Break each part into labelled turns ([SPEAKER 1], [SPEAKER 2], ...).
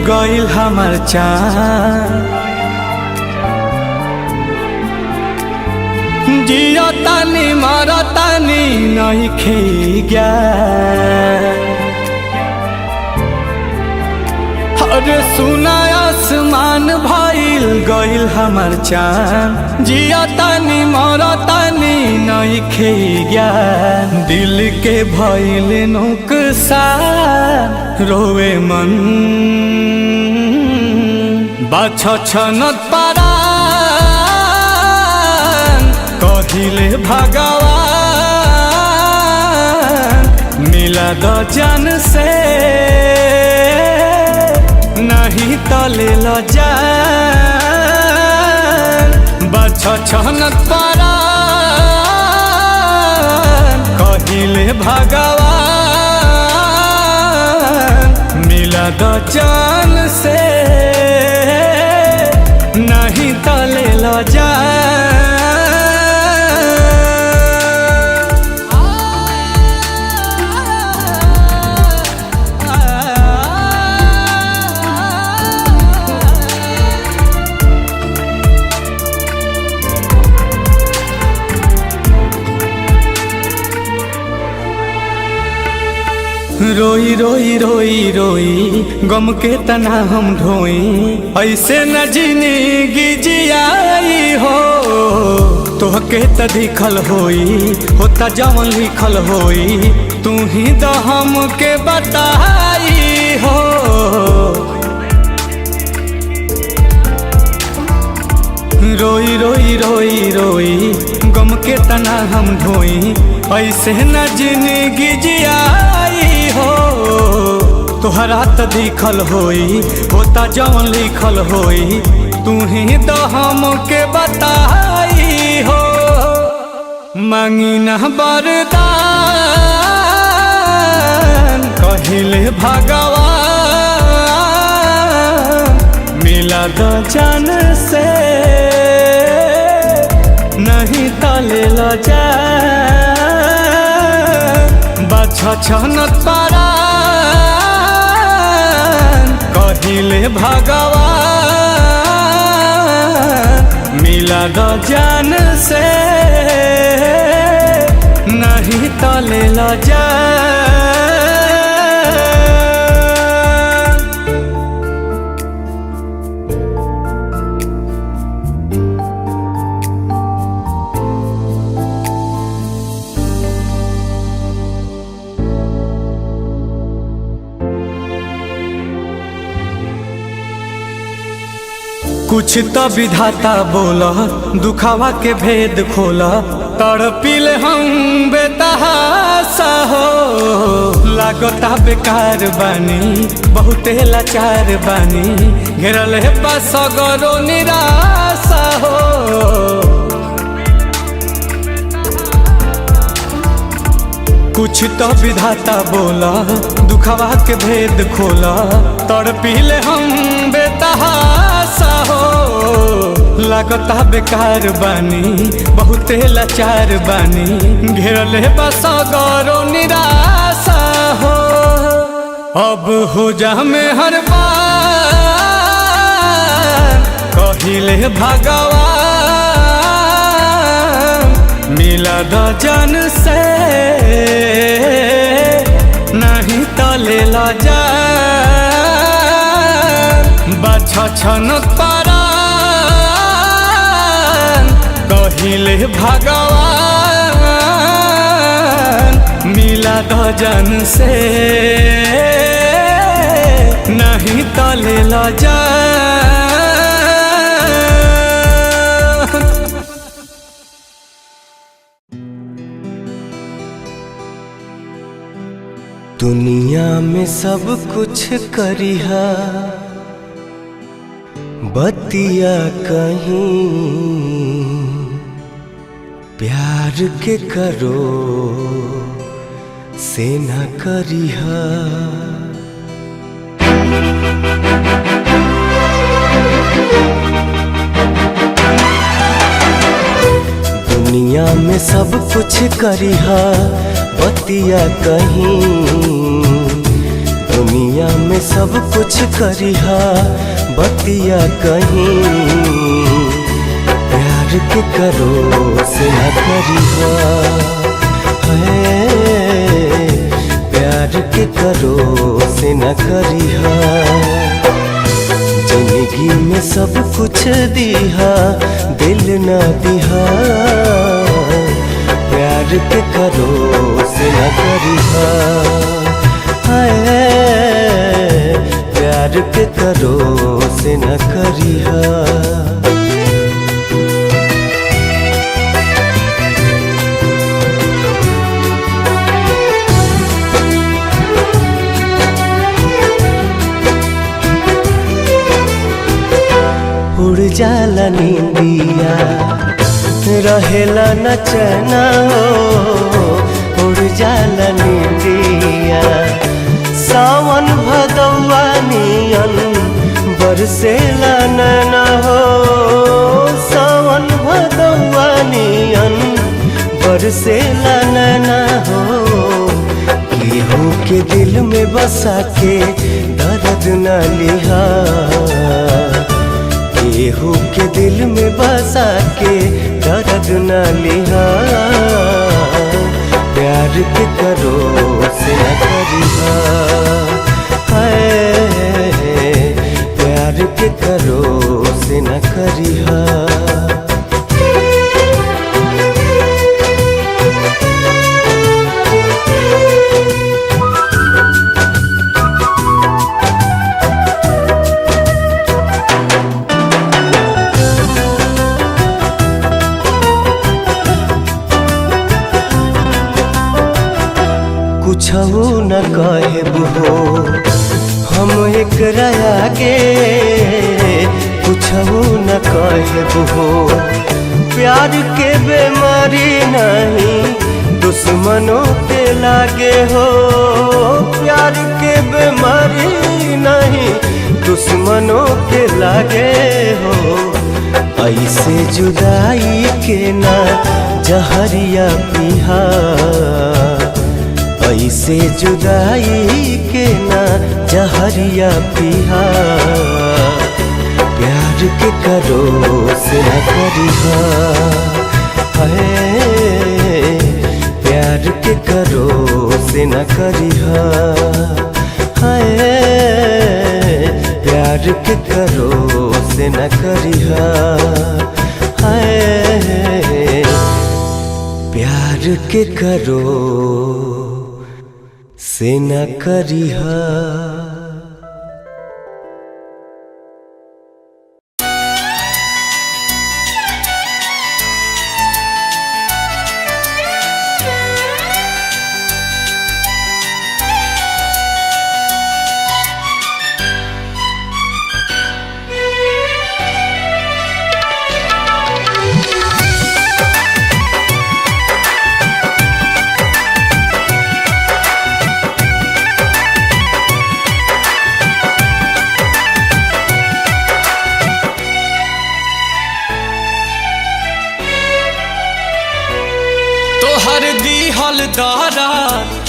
[SPEAKER 1] गइल हमर चाँद जियो तानी मरो तानी नइखे ज्ञान। अरे सुना आसमान भइल गइल हमर चाँद जियो तानी मरो तानी नइखे ज्ञान। दिल के भइल नुकसान रोवे मन बाछ छनत परान कहिले भगवान मिला द जान से नहीं तले ल जान। बाछ छनत परान कहिले भगवान मिला द जान से नहीं तले ल जान। रोई रोई रोई रोई गम के तना हम ढोई ऐसे न जिंदगी जियाई हो। तोहके त दिखल होई होता जवन लिखल होई तू ही द हमके बताई हो। रोई रोई रोई रोई गम के तना हम ढोई ऐसे न जिंदगी जियाई हो। तोहरा त दिखल होई होता जवन लिखल होई तू ही तो हमके बताई हो। मांगी न वरदान कहिले भगवान मिला द जान से नहीं तले ल जान। बाछ छनत परान कहिले भगवान मिला द जान से नहीं तले ल जान। कुछ तो विधाता बोला दुखावा के भेद खोला तड़पिले हम बेतहासा हो। लागता बेकार बानी बहुते लाचार बानी घेरल है बस गरो निराशा हो। कुछ तो विधाता बोला दुखावा के भेद खोला तड़पिले हम बेतहासा हो। लागता बेकार बानी बहुते लाचार बानी घेरल है बस गरो निराशा हो। अब हो जा में हर बार कहिले भगवान मिला द जान से नहीं तले ल जान। बाछ छनत परान कहिले भगवान मिला द जान से नहीं तले ल जान।
[SPEAKER 2] दुनिया में सब कुछ करिहा बतिया कहीं प्यार के करो से न करिहा। दुनिया में सब कुछ करिहा बतिया कहीं दुनिया में सब कुछ करिहा बतिया कहीं प्यार के करो से न करिहा प्यार के करो से न करिहा जिंदगी में सब कुछ दिहा दिल न दिहा प्यार के करो से न करिहा प्यार के करो से न करिहा उड़ जाला नींदिया रहेला न चैना हो उड़ जाला नींदिया सावन भदौआ नियन बरसेला नैना हो सावन भदौआ नियन बरसेला नैना हो केहू के दिल में बसा के दर्द न लिहा केहू के दिल में बसा के दर्द न लिहा प्यार के करो से न करिहा प्यार के करो से न करिहा कुछहु न कहब हो हम एकरा आगे कुछहु न कहब हो प्यार के बेमारी नहीं दुश्मनों के लागे हो प्यार के बेमारी नहीं दुश्मनों के लागे हो ऐसे जुदाई के ना जहरिया पिहा ऐसे जुदाई के ना जहरिया पिहा प्यार के करो से न करिहा प्यार के करो से न करिहा प्यार के करो से न करिहा प्यार के करो से न करिहा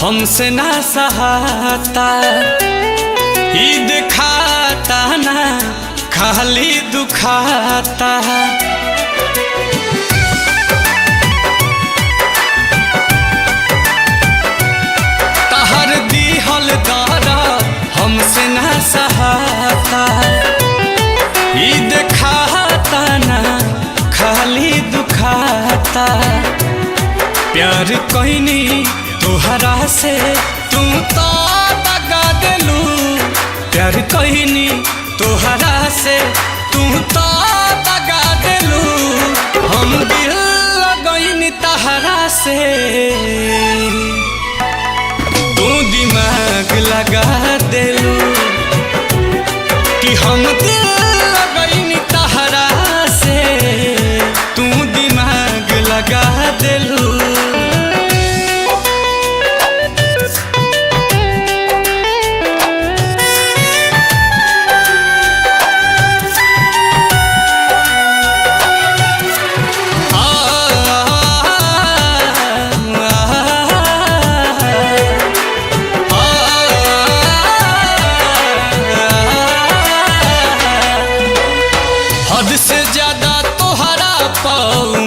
[SPEAKER 1] हमसे ना सहाता ई दिखाता ना खाली दुखाता तहर दिहल दारा हमसे ना सहाता ई दिखाता ना खाली दुखाता प्यार कहनी तोहरा से तू तो दगा देलू प्यार कहनी तोहरा से तू तो दगा देलू हम दिल लगनी तहरा से तू दिमाग लगा देलू कि हम दिल लगनी तहरा से तू दिमाग लगा देलू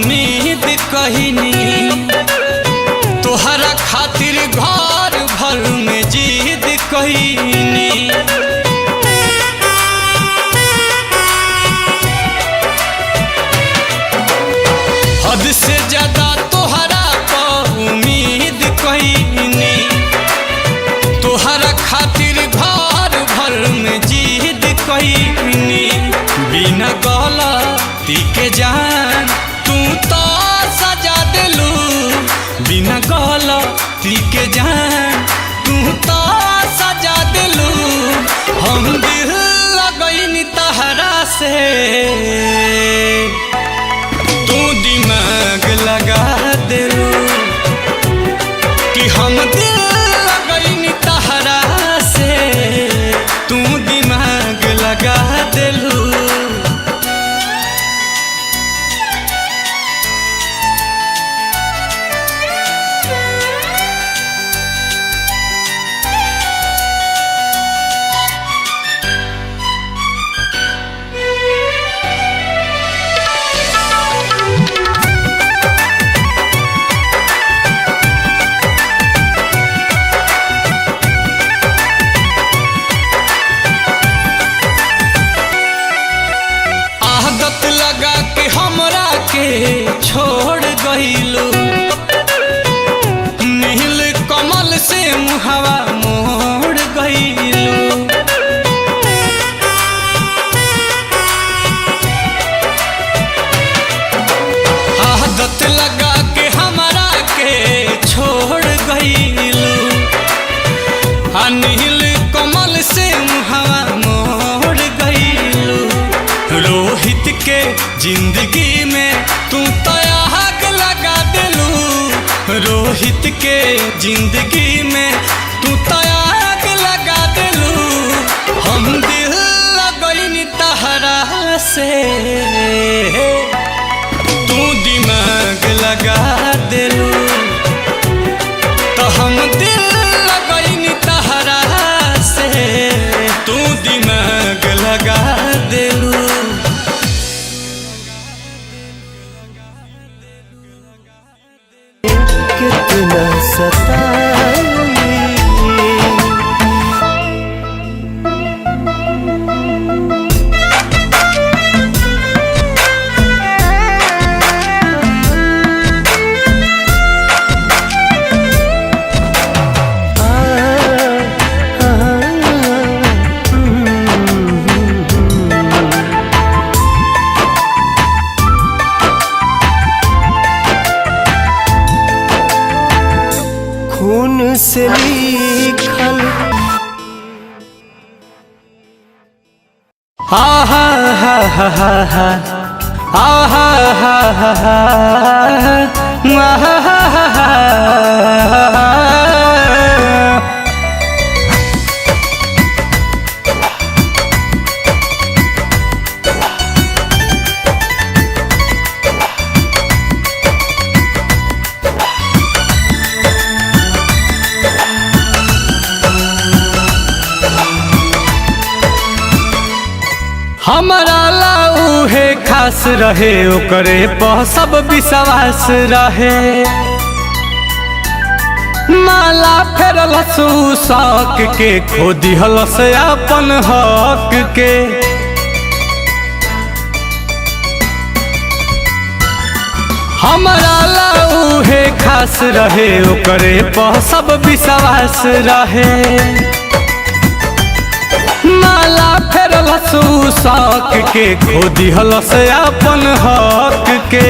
[SPEAKER 1] उम्मीद कहिनी, तोहरा खातिर घर भर में जिद कहिनी। हद से ज्यादा तोहरा पर उम्मीद कहिनी, तोहरा खातिर घर भर में जिद कहिनी। बिना गलती के जान तू तो सजा दिलू, बिना गलती के जान तू तो सजा दिलू। हम दिल लगैनी तहरा से, तू दिमाग लगा दिलू कि हम दिल लगैनी तहरा से, तू दिमाग लगा दिलू। छोड़ गईलू नील कमल से मुहावा मोड़ गईलू। आदत लगा के हमरा के छोड़ गईलू, नील कमल से मुहावा मोड़ गईलू। रोहित के जिंदगी में तू तो आग लगा दिलू, रोहित के जिंदगी में तू तो आग लगा दिलू। हम दिल लगैनी तहरा से, तू दिमाग लगा दिलू। तो हम दिल लगैनी तहरा से, तू दिमाग लगा दिलू।
[SPEAKER 2] कितना सताई खून से लिखल
[SPEAKER 1] आहा हा हा हा हा आहा हा हा हा आहा हा हा हा। हमारा लाऊ है खास रहे, ओकरे पर सब विश्वास रहे। माला फेरल शौक के, खो दिहल से अपन हक के। हमारा लाऊ है खास रहे, ओकरे पर सब विश्वास रहे। माला फेरल शौक के, खो दिहल से अपन हक के।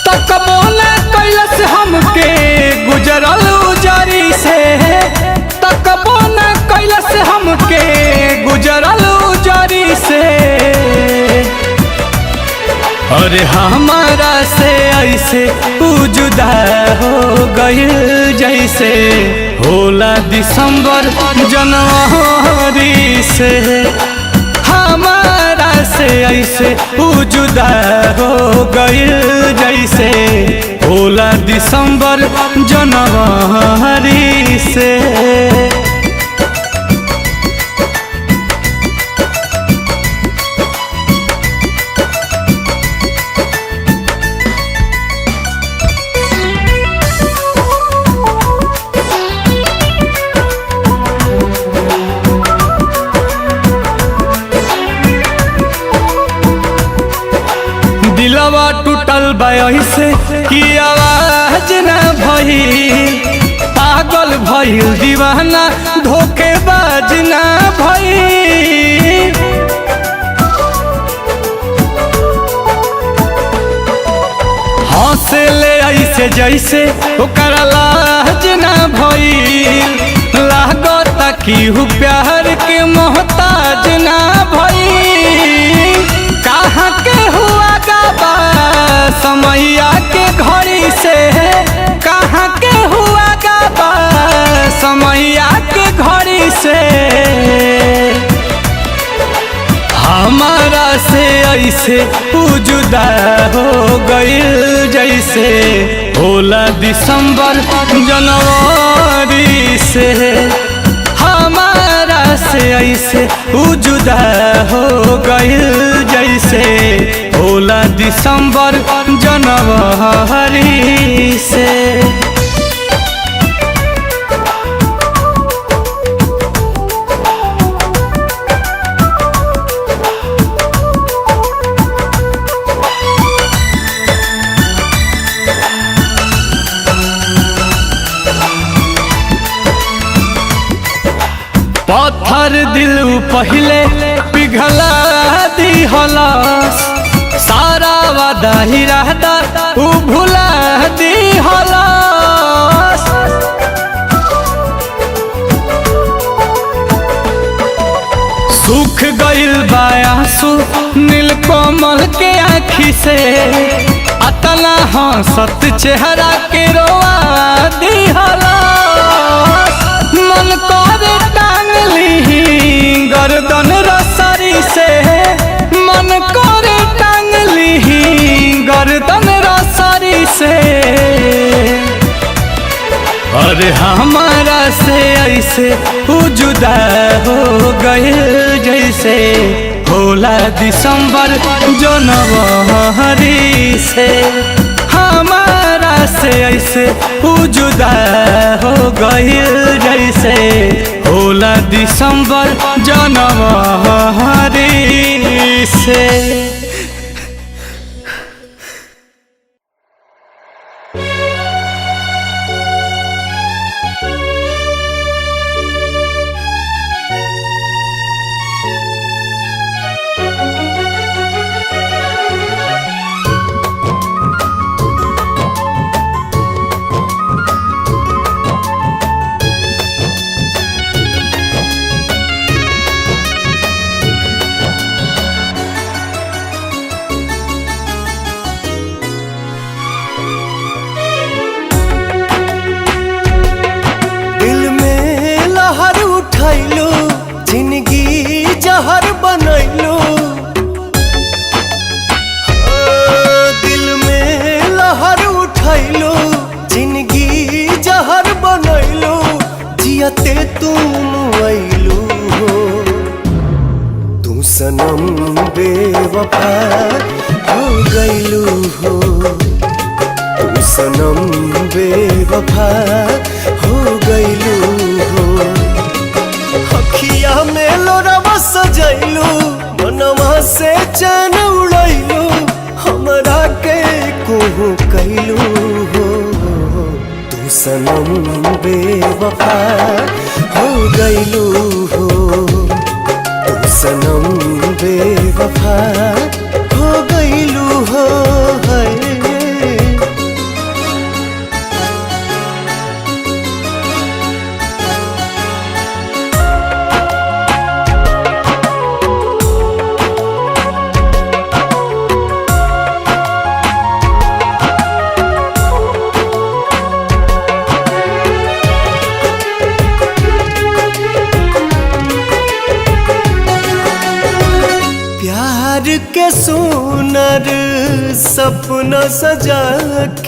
[SPEAKER 1] तकबो न कैलस हमके गुजरल उजरी से, तकबो न कैलस हमके गुजरल उजरी से। अरे हमारा से ऐसे जुदा हो गइल जैसे होला दिसंबर जनवरी से। हमारा से ऐसे जुदा हो गइल जैसे होला दिसंबर जनवरी से। दिलवा टूटल बा से कि आवाज ना भइल, पागल भइल दीवाना धोखेबाज ना भइल। हंसे ले ऐसे जैसे ओकरा लाज ना भइल, लागता कि हूँ प्यार के मोहताज ना भइल। कहाँ के हुआ गाबा समैया के घड़ी से, कहाँ के हुआ गाबा समैया के घड़ी से। हमारा से ऐसे जुदा हो गइल जैसे होला दिसंबर जनवरी से। हमारा से ऐसे जुदा हो गइल जैसे होला दिसंबर जनवरी से। पत्थर दिल पहले पिघला दी हलास, सारा वादा ही रहता उ भुला दी हलास। सूख गइल बायासु नीलकमल के आँखी से, अतना हंसत चेहरा के रोआ दी हलास। मन करे टांग ली गर्दन रसरी से, मन करे टांग ली गर्दन रसरी से। अरे हमारा से ऐसे जुदा हो गए जैसे होला दिसंबर जनवरी से। हमारा से ऐसे जुदा हो गइल जैसे होला दिसंबर जनवरी से।
[SPEAKER 2] जिंदगी जहर बनैलो, दिल में लहर उठैलो। जिंदगी जहर बनैलो, जियते तुम ऐलो हो। तू सनम बेवफा हो गइलो हो, तू सनम बेवफा हो गइलो हो। अखिया में लोरवा सजैलू, मनवा से चैन उड़ैलू, हमरा के कोहू कैलू हो। तू सनम बेवफा हो गइलू हो, तू सनम बेवफा हो गइलू हो। के सुनर सपना सजा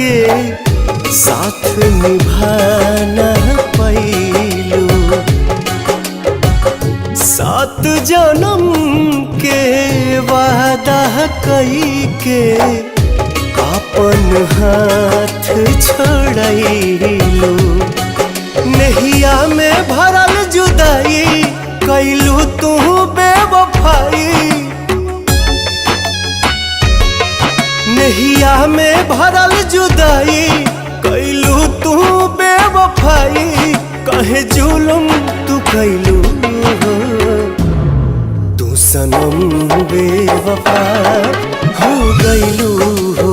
[SPEAKER 2] के साथ निभाना पैलू। 7 जन्म के वादा कई के अपन हाथ छोड़लू। नहिया में भरल जुदाई कैलू तू बेवफाई। नहिया में भरल जुदाई कैलू तू बेवफाई, कहे जुलुम तू कैलू हो। तू सनम बेवफा हो गईलू हो,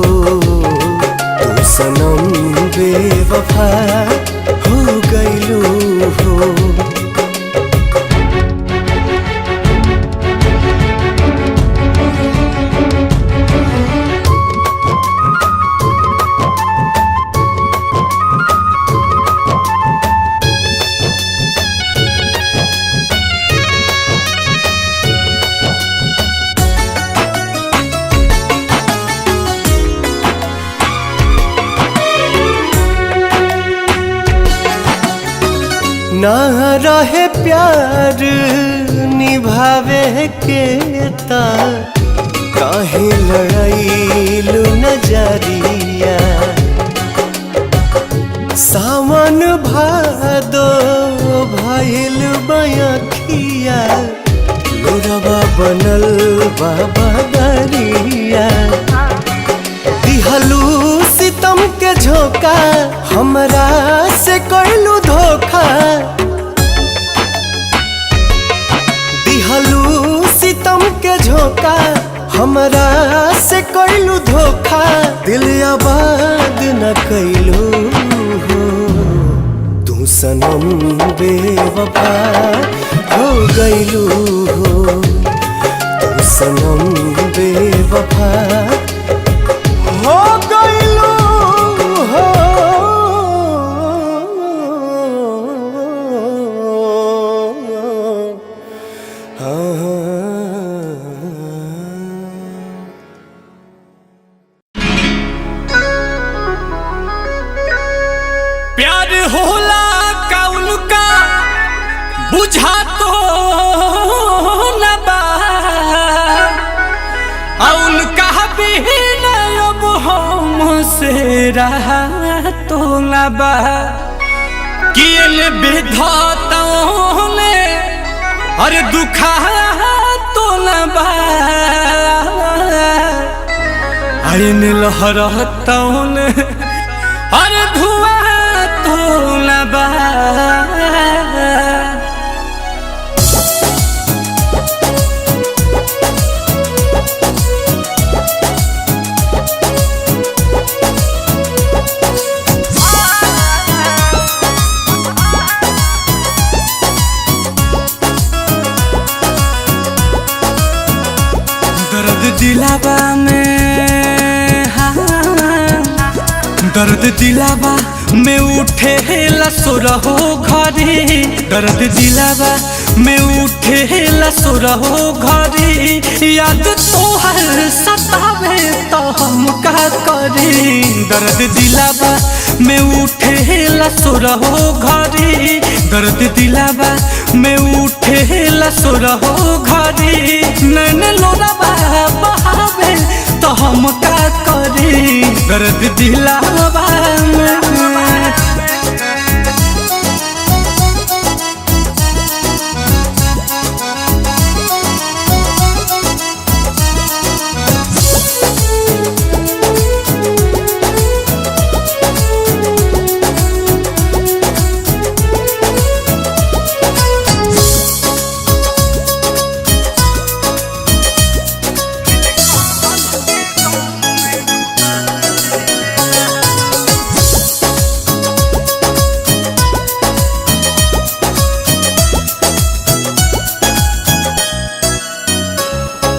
[SPEAKER 2] तू सनम बेवफा हो गईलू हो। ना रहे प्यार निभावे के ता काहे लड़ाईलू नजरिया। सावन भादो भइल बयखिया, लोरवा बनल बाबा दरिया। दिहलू सितम के झोंका, हमरा से कैलू धोखा। दिहलू सितम के झोंका, हमरा से कैलू धोखा। दिल आबाद न कैलू हो, तू सनम बेवफा हो गईलू हो। तू सनम बेवफा हो गईलू हो।
[SPEAKER 1] प्यार होला कौन का बुझा तो न बा, उनका भी अब हमसे रहा तो न बा। कियल विधाताओं ने अरे दुखा तो न बा, अरे लहरताओं ने अरे धुआं तो न बा। दर्द दिलावा में, हाँ दर्द दिलावा में उठे लसुरहो घरी। दर्द दिलावा में उठे लसुरहो घरी। याद तोहर सतावे तो हम का करी। दर्द दिलावा में उठे लसुरहो घरी। दर्द दिलावा में उठे लसुरहो घरी। नैन लोरावा बहावे तो हम का करी। दर्द दिलावा में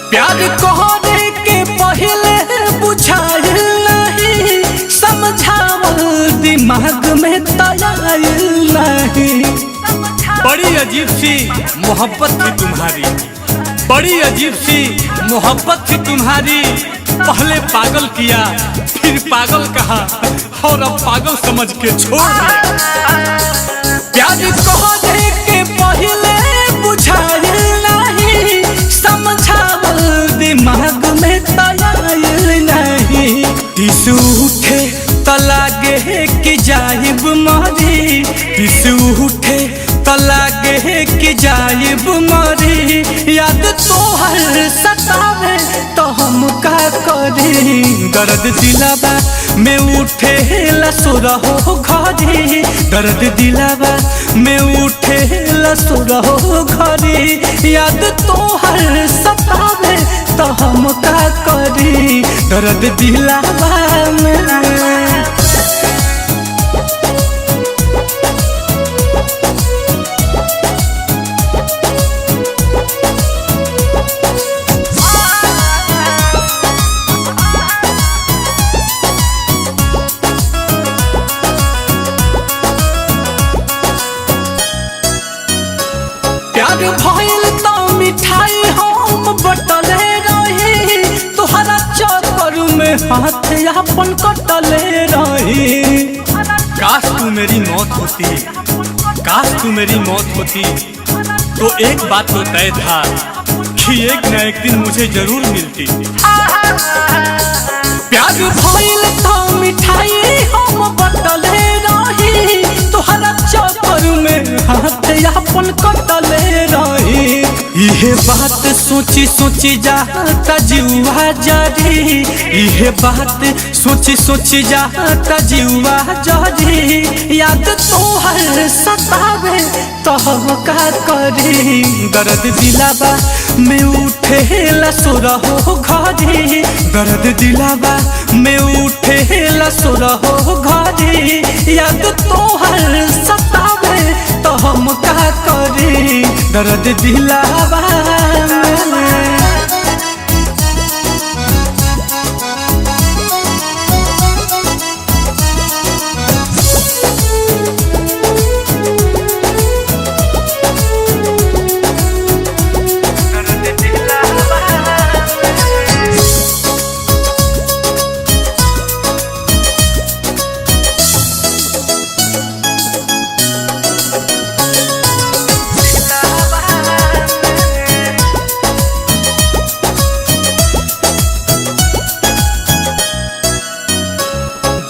[SPEAKER 1] प्यार कहने के पहले बुझाइल नहीं, समझावल दिमाग में तयाइल नहीं। बड़ी अजीब सी मोहब्बत थी तुम्हारी, बड़ी अजीब सी मोहब्बत थी तुम्हारी। पहले पागल किया फिर पागल कहा और अब पागल समझ के छोड़ दिया। प्यार कहने के पहले बुझाइल नहीं, समझावल दिमाग में तयाइल नहीं। टिसू उठे त लागे कि जाइब मरी। टिसू उठे त लागे कि जाइब मरी। याद तोहर सतावे तो हम का करी। दर्द दिलावा में उठे लसुरहो घरी, दर्द दिलावा में उठे लसुरहो घरी। याद तोहर सतावे तो हम का करी, दर्द दिलावा में। प्यार भइल तो मिठाई हम बटले रही, तोहरा चक्कर में हाथ अपन कटले रही। काश तू मेरी मौत होती, काश तू मेरी मौत होती, तो एक बात तो तय था कि एक न एक दिन मुझे जरूर मिलती। प्यार भइल तो मिठाई हम बटले रही, तोहरा चक्कर में हाथ अपन कटले रही। इहे बात सोची सोची जाता जीवा जरी, इहे बात सोची सोची जाता जीवा जरी। याद तोहर सतावे तो हम का करी, दर्द दिलावा में उठे लसुरहो घरी, दर्द दिलावा में उठे लसुरहो घरी। याद तोहर सतावे तो हम का करी, दर्द दिलावा में।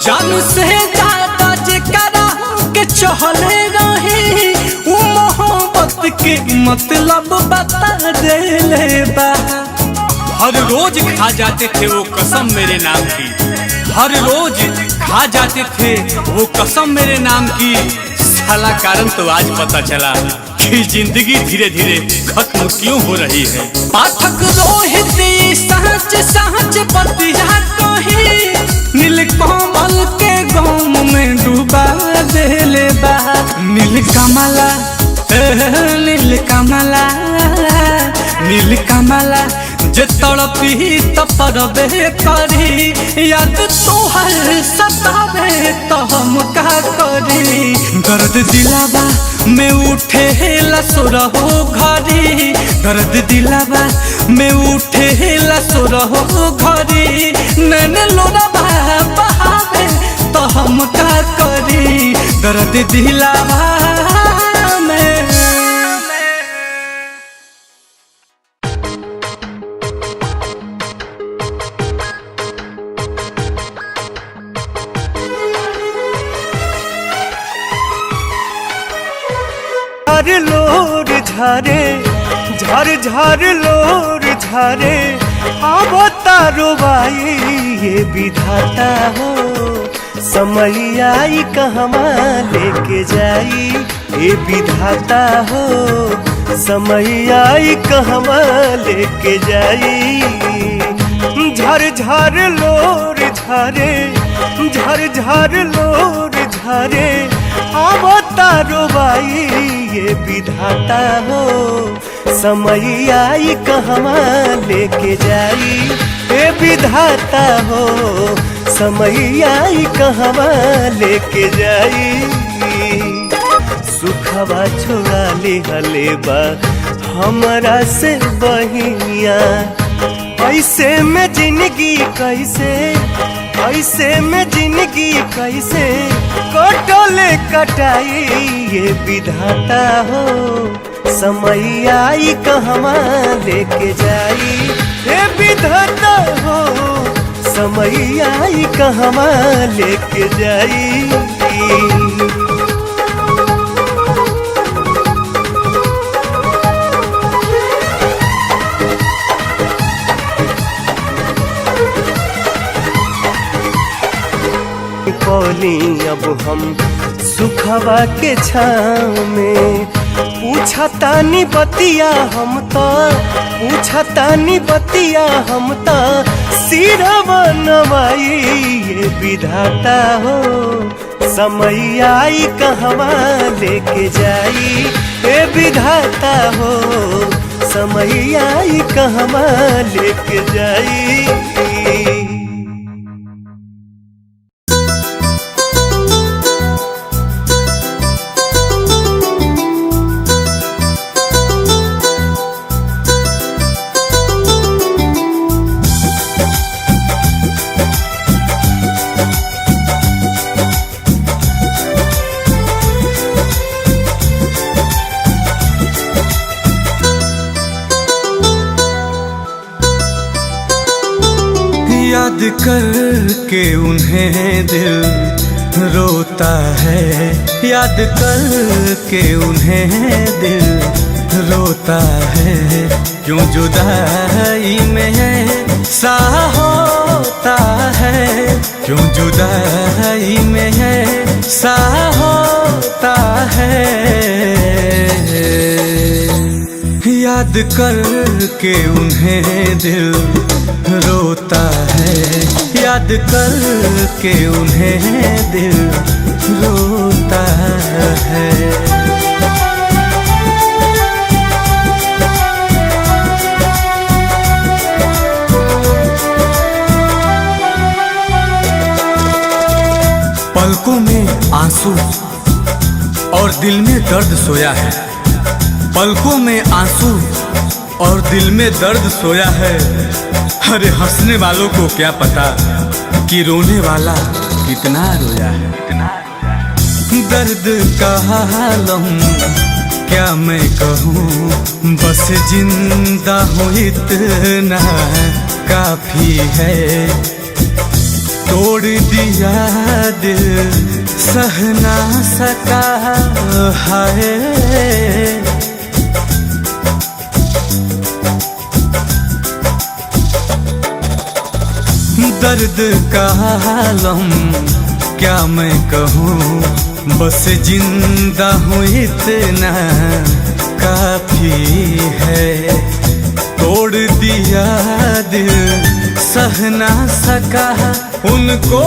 [SPEAKER 1] जानू से ज्यादा जेकरा के चहले रही, वो मोहब्बत के मतलब बता देले बा। हर रोज खा जाते थे वो कसम मेरे नाम की, हर रोज खा जाते थे वो कसम मेरे नाम की। साला कारण तो आज पता चला कि जिंदगी धीरे धीरे खत्म क्यों हो रही है। पाठक रोहित सहज सहज बतिया कही, नीलकमल के गाँव में डूबा देले बा। नीलकमला नीलकमला नीलकमला जे तड़पी तपरबे करी। याद तोहर सतावे तो हम का करी, दर्द दिलावा में उठे लसुरहो घरी, दर्द दिलावा में उठे लसुरहो घरी। नैन लोराबा बहावे तो हम का करी, दर्द दिलावा में।
[SPEAKER 2] झर लोर झरे झर झर लोर झरे, अब तारो बाई ये विधाता हो। समय आई कहवा लेके जाई ये विधाता हो, समय आई कहवा लेके जाई। झर झर लोर झरे झर झर लोर झरे, अब तारो बाई ये विधाता हो। समय आई कहवा लेके जाई ए विधाता हो, समय आई कहवा लेके जाई। सुखवा छोड़ा ले हले बा हमरा से बहिया, ऐसे में जिंदगी कैसे, ऐसे में जिंदगी कैसे कटले कटाई ये विधाता हो। समय आई कहवा लेके जाई ये विधाता हो, समय आई कहवा लेके जाई। पौली अब हम सुखवा के छाँव में। पूछा तानी बतिया हम तो, पूछा तानी बतिया हम तो, सिरवा नवाई ये विधाता हो। समय आई कहवा लेके जाई ए विधाता हो, समय आई कहवा लेके जाई।
[SPEAKER 1] याद करके उन्हें दिल रोता है, याद करके उन्हें दिल रोता है। क्यों जुदाई में है सा होता है, क्यों जुदाई में है सा होता है। याद करके उन्हें दिल रोता है, याद करके उन्हें दिल रोता है। पलकों में आंसू और दिल में दर्द सोया है, पलकों में आंसू और दिल में दर्द सोया है। अरे हंसने वालों को क्या पता कि रोने वाला कितना रोया है। दर्द का आलम क्या मैं कहूँ, बस जिंदा हूँ इतना काफी है। तोड़ दिया दिल सह ना सका है। दर्द का आलम क्या मैं कहूँ, बस जिंदा हूँ इतना काफी है। तोड़ दिया दिल सह ना सका, उनको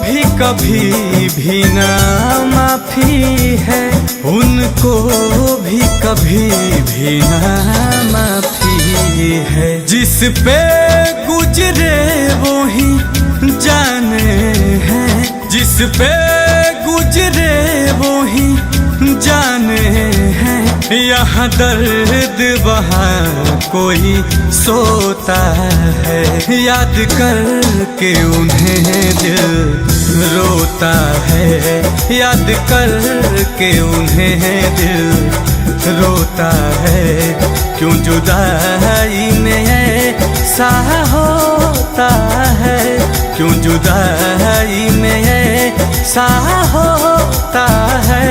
[SPEAKER 1] भी कभी भी ना माफी है, उनको भी कभी भी ना माफी है। जिस पे गुजरे वो ही जाने हैं, जिस पे गुजरे वो ही जाने हैं। यहाँ दर्द वहाँ कोई सोता है, याद करके उन्हें दिल रोता है, याद करके उन्हें दिल रोता है। क्यों जुदाई में ऐसा होता है, क्यों जुदाई में ऐसा होता है।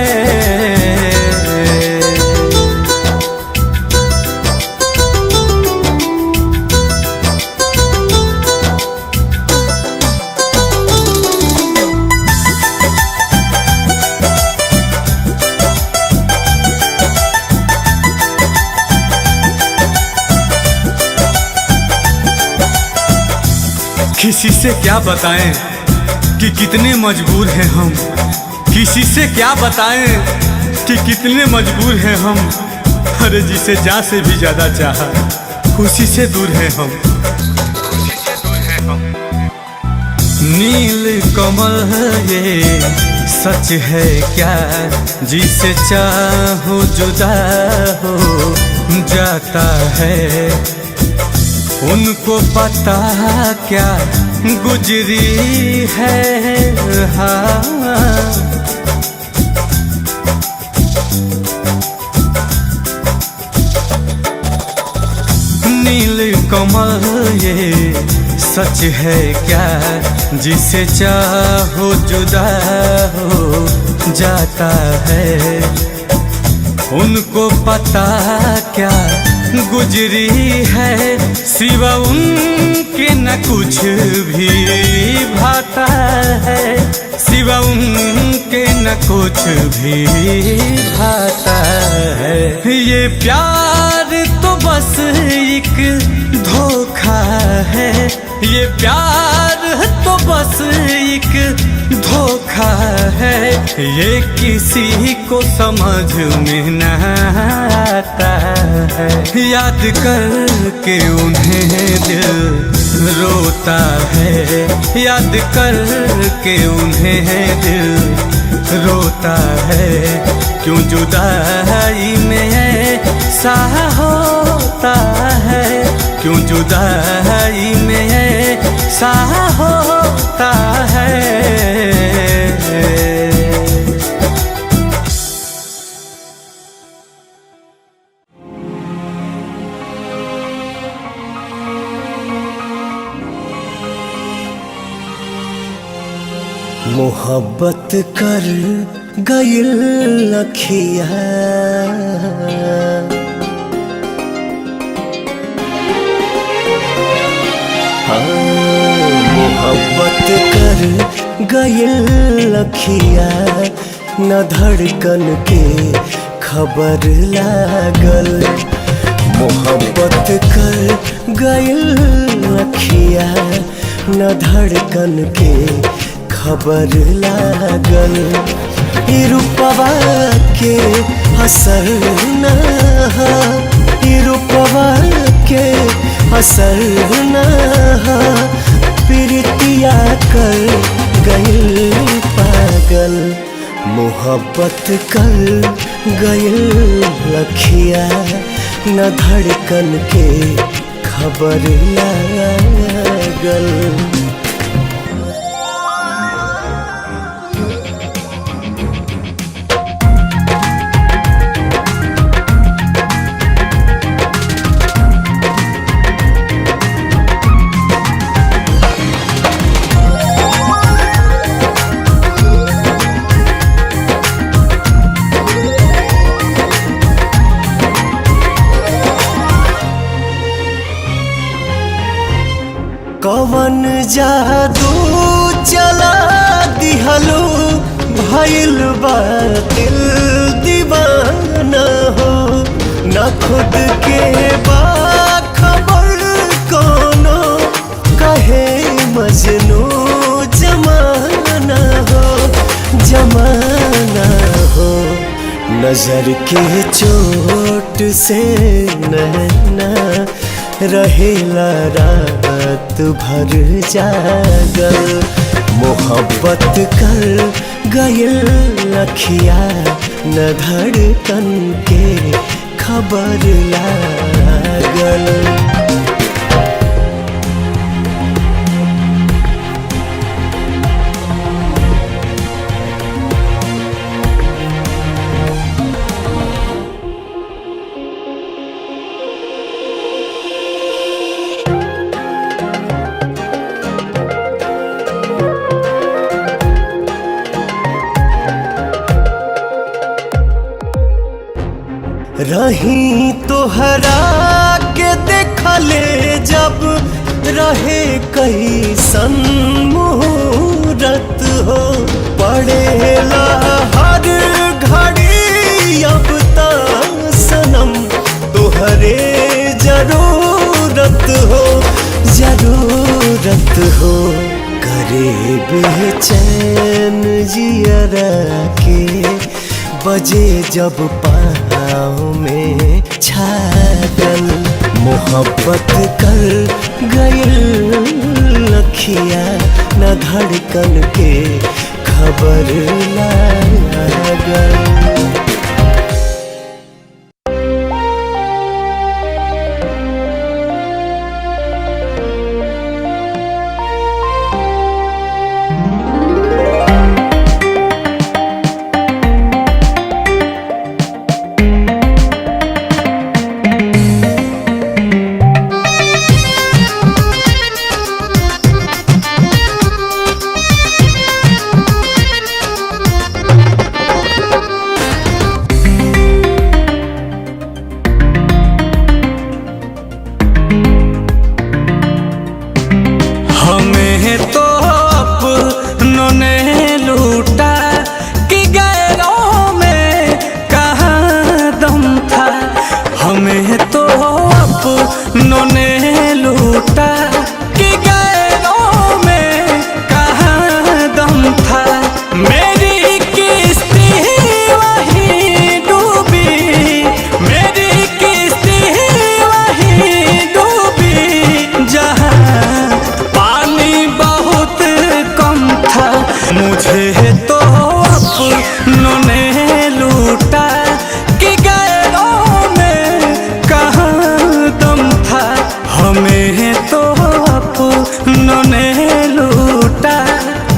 [SPEAKER 1] किसी से क्या बताएं कि कितने मजबूर हैं हम, किसी से क्या बताएं कि कितने मजबूर हैं हम। अरे जिसे जान से भी ज्यादा चाहा खुशी से दूर हैं हम, खुशी से दूर हैं हम। नील कमल ये सच है क्या, जिसे चाहो जुदा हो जाता है। उनको पता क्या गुजरी है हाँ। नील कमल ये सच है क्या, जिसे चाहो जुदा हो जाता है। उनको पता क्या गुजरी है, सिवा उनके न कुछ भी भाता है। सिवा उनके न कुछ भी भाता है। ये प्यार तो बस एक धोखा है, ये प्यार तो बस एक धोखा है, ये किसी को समझ में न आता है। याद करके उन्हें दिल रोता है, याद करके उन्हें दिल रोता है। क्यों जुदाई में ऐसा होता है, क्यों जुदाई में ऐसा होता है।
[SPEAKER 2] मोहब्बत कर गइल लखिया, मोहब्बत कर गइल लखिया, न धड़कन के खबर लागल। मोहब्बत कर गइल लखिया, न धड़कन के खबर लागल। ई रूपवा के असर न हा, ई रूपवा के असर न हा, प्रीतिया कर गइल पागल। मोहब्बत कर गइल लखिया, न धड़कन के खबर लागल। कवन जादू चला दिहलो, भइल बा दिल दीवाना हो। न खुद के बा खबर कोनो, कहे मजनू जमाना हो, जमाना हो। नजर के चोट से नैना रहेला रात भर जागल। मोहब्बत कर गइल लखिया, न धड़कन के खबर लागल। रही तोहरा के देखले जब, रहे कैसन मुहूर्त हो। पड़ेला हर घड़ी अब ता सनम, तोहरे जरूरत हो, जरूरत हो। करे बेचैन जियरा के, बजे जब पाँव में छागल। मोहब्बत कर गइल लखिया, न धड़कन के खबर लागल।
[SPEAKER 1] मुझे तो अपनों ने लूटा कि गैरों में कहाँ दम था। हमें तो अपनों ने लूटा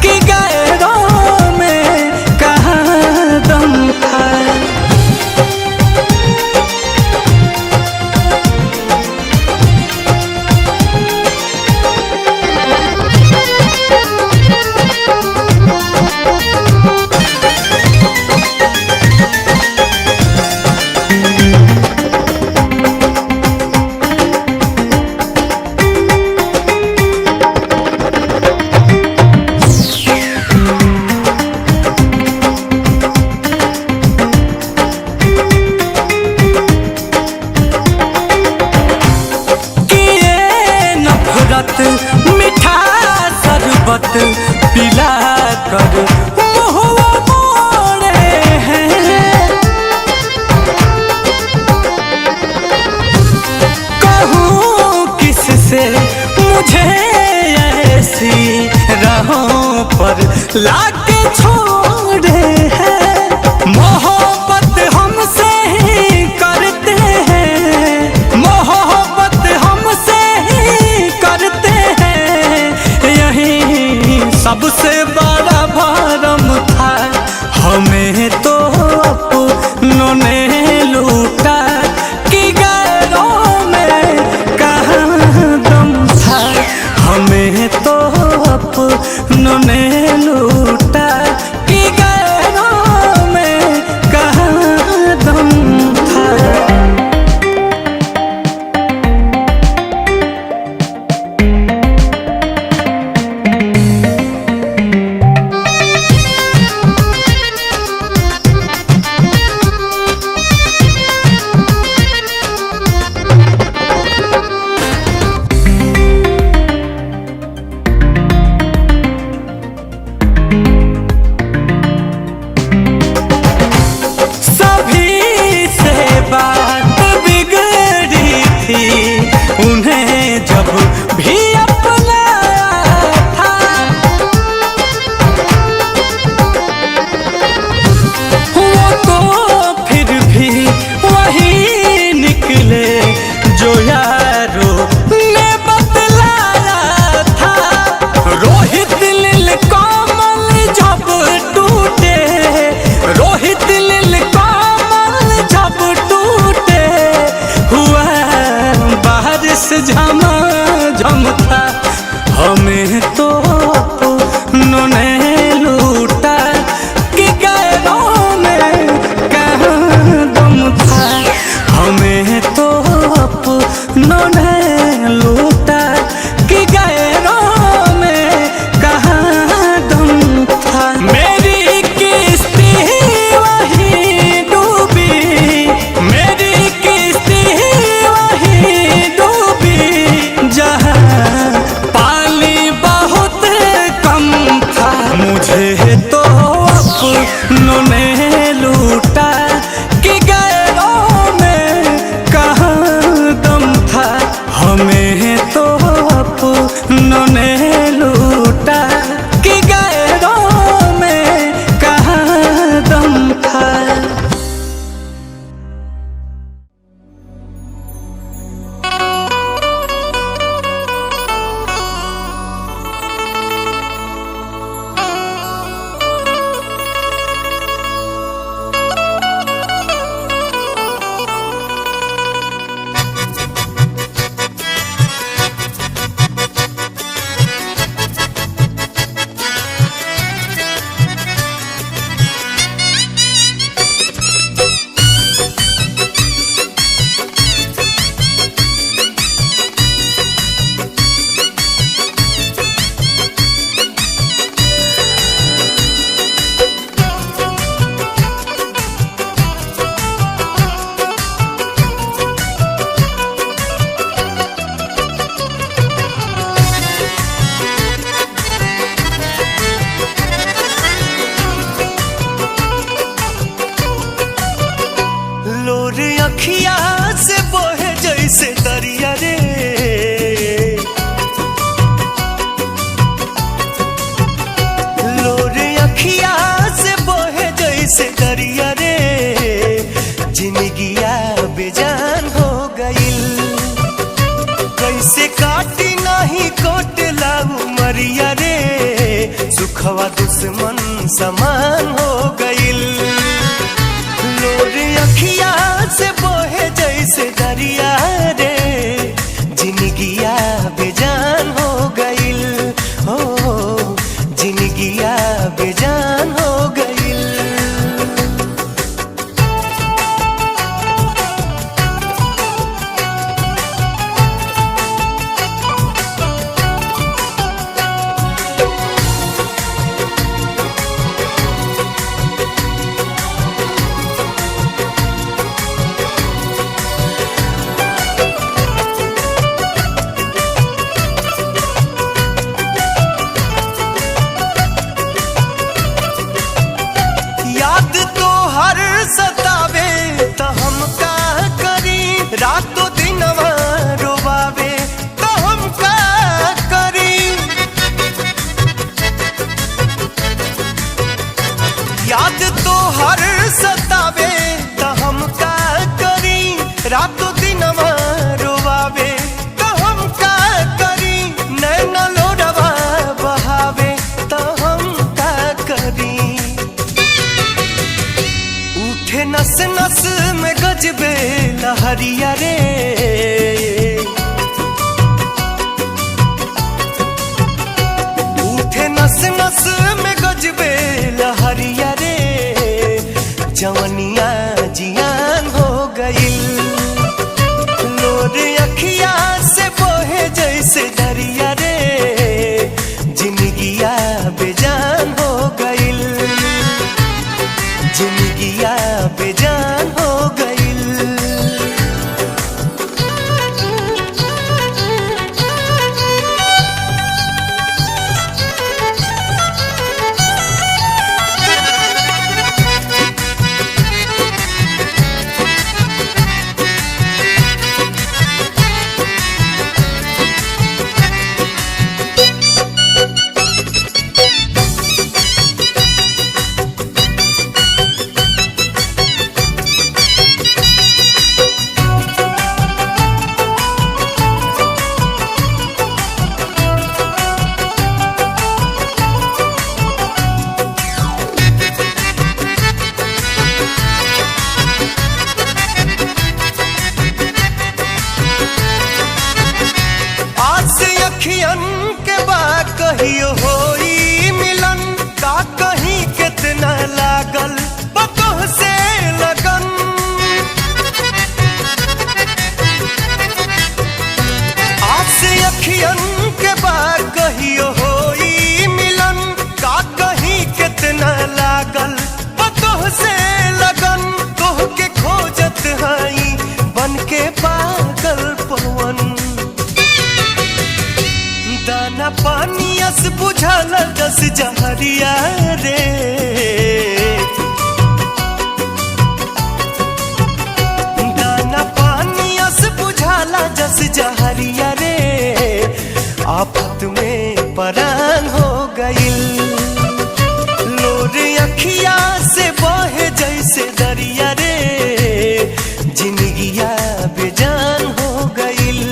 [SPEAKER 1] कि गैरों में कहाँ दम था। मीठा शरबत पिला कर मुँहवा मोड़े हैं। कहूँ किससे मुझे ऐसी राहों पर लाके छोड़े हैं। मोहब्बत हमसे ही करते हैं, मोहब्बत हमसे ही करते हैं। यही सबसे बड़ा भरम था। हमें तो अपनों ने लूटा कि गैरों में कहाँ दम था। हमें तो अपनों ने लूटा कि गैरों में कहाँ दम था।
[SPEAKER 2] जैसे दरिया रे जिंदगिया बेजान हो गइल। कैसे काटी नहीं कोटला उमरिया रे सुखवा दुश्मन समान हो गइल। लोर अखिया से बोहे जैसे दरिया रे जिंदगिया बेजान हो गइल। हो जिंदगिया बेजान हो गइल। याद तो हर सतावे तो हम का करी, रातों दिनवा रोवावे तो हम का करी। याद तो हर सतावे तो हम का करी, रातों दिनवा रोवावे तो हम का करी। नैना लोडवा बहावे तो हम का करी। उठे नस नस में गजबे लहरिया रे उठे नस नस में गजबे लहरिया रे जवनिया जियान हो गइल। लोर अखिया से बोहे जैसे दरिया रे जिंदगिया बेजान हो गइल। जिंदगिया बेजान हो गइल। अखियन के बा कहियो होई मिलन, का कहीं कितना लागल बतोह से लगन। आस अखियन के बा कहियो होई मिलन, का कहीं कितना लागल बतोह से लगन। तोह के खोजत हई बन के पागल पवन। दाना पानी अस बुझल दस जहरिया रे दाना पानी अस बुझाला जस जहरिया रे आफत में परान हो गइल। लोर अखिया से बहे जैसे दरिया रे जिंदगिया बेजान हो गइल।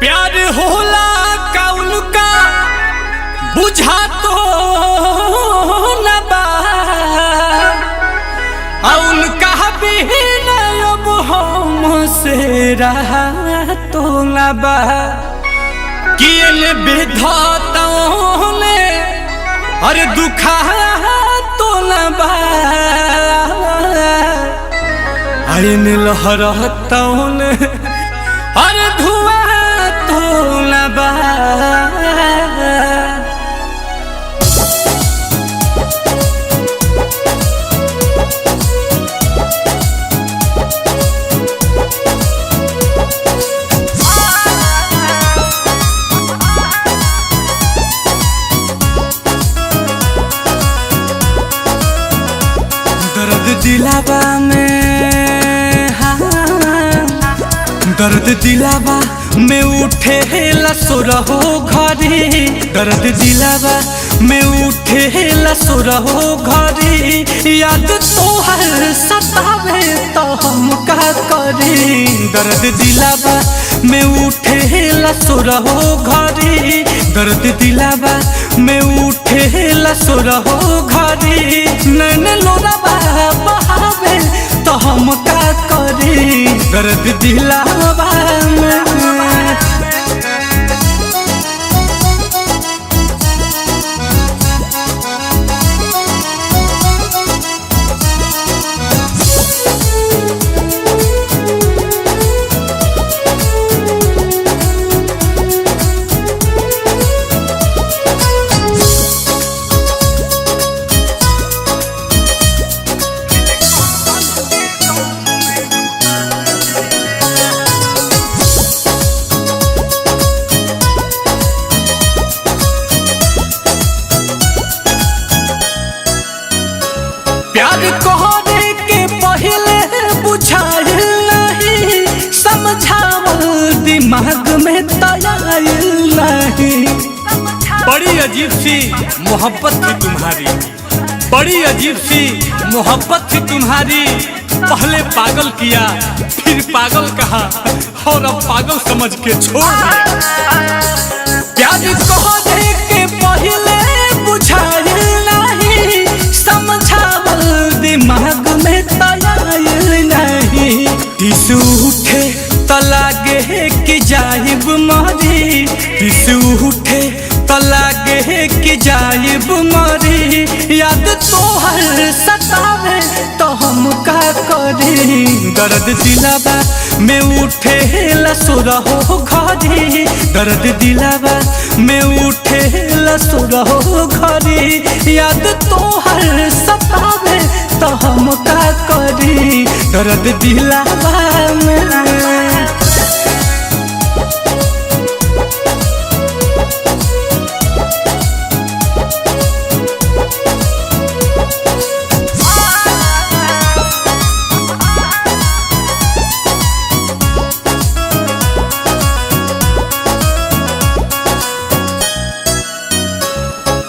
[SPEAKER 1] प्यार होला कौन का बुझा तो न बा, उनका भी अब हमसे रहा तो न बा। किन विधाताओं ने अरे दुखा तो न बा, आइन लहरतौन अरे धुआं तो न बा दिलावा में दर्द दिलावा में उठे लसुरहो घरी दर्द दिलावा में उठे लसुरहो घरी याद तोहर सतावे तो हम का करी दर्द दिलावा में उठे लसुरहो घरी दर्द दिलावा में उठे लसुरहो घरी नैन लोरावा बहावे तो हम का करी दर्द दिलावा में प्यार कहने के पहले बुझाइल नहीं समझावल दिमाग में तयाइल नहीं बड़ी अजीब सी मोहब्बत थी तुम्हारी बड़ी अजीब सी मोहब्बत थी तुम्हारी पहले पागल किया फिर पागल कहा और अब पागल समझ के छोड़ दिया प्यार कहने के पहले बुझाइल नहीं समझावल दिमाग में तयाइल नहीं टिसू उठे तलागे कि जाइब मरी टिसू उठे तलागे कि जाइब मरी याद तोहर सतावे तो हम का करी दर्द दिलावा में उठे लसुरहो घरी दर्द दिलावा में उठे लसुरहो घरी याद तोहर सतावे तो हम का करी दर्द दिलावा में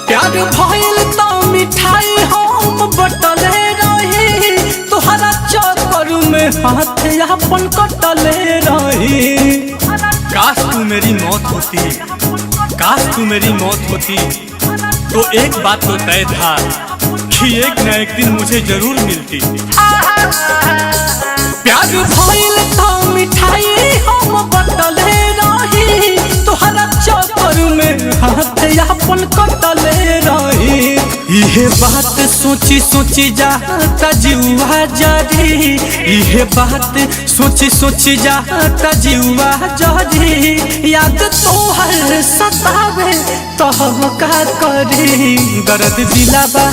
[SPEAKER 1] प्यार भइल तो मिठाई हम बटले रही तोहरा चक्कर में हाथ अपन कटले रही काश तू मेरी मौत होती काश तू मेरी मौत होती तो एक बात तो तय था कि एक न एक दिन मुझे जरूर मिलती प्यार भइल तो मिठाई हम बटले रही तोहरा चक्कर में हाथ अपन कटले रही इहे बात सोची सोची जाता जीवा जरी इहे बात सोची सोची जाता जीवा जरी याद तोहर सतावे तो हम का करी दर्द दिलावा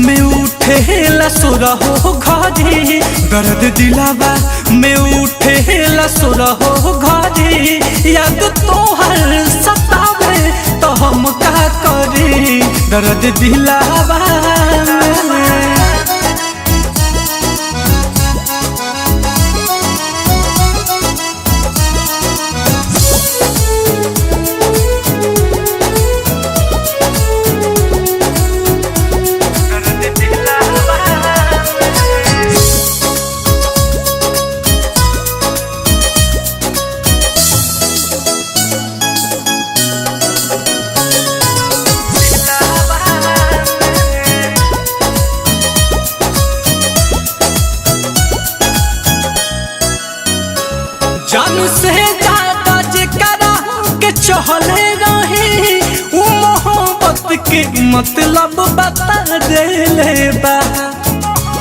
[SPEAKER 1] में उठे लसुरहो घरी दर्द दिलावा में उठे लसुरहो घरी याद तोहर सतावे तो हम का करी दर्द दिलावा में जान से ज्यादा जेकरा के चहले रही उ मोहब्बत के मतलब बता देले बा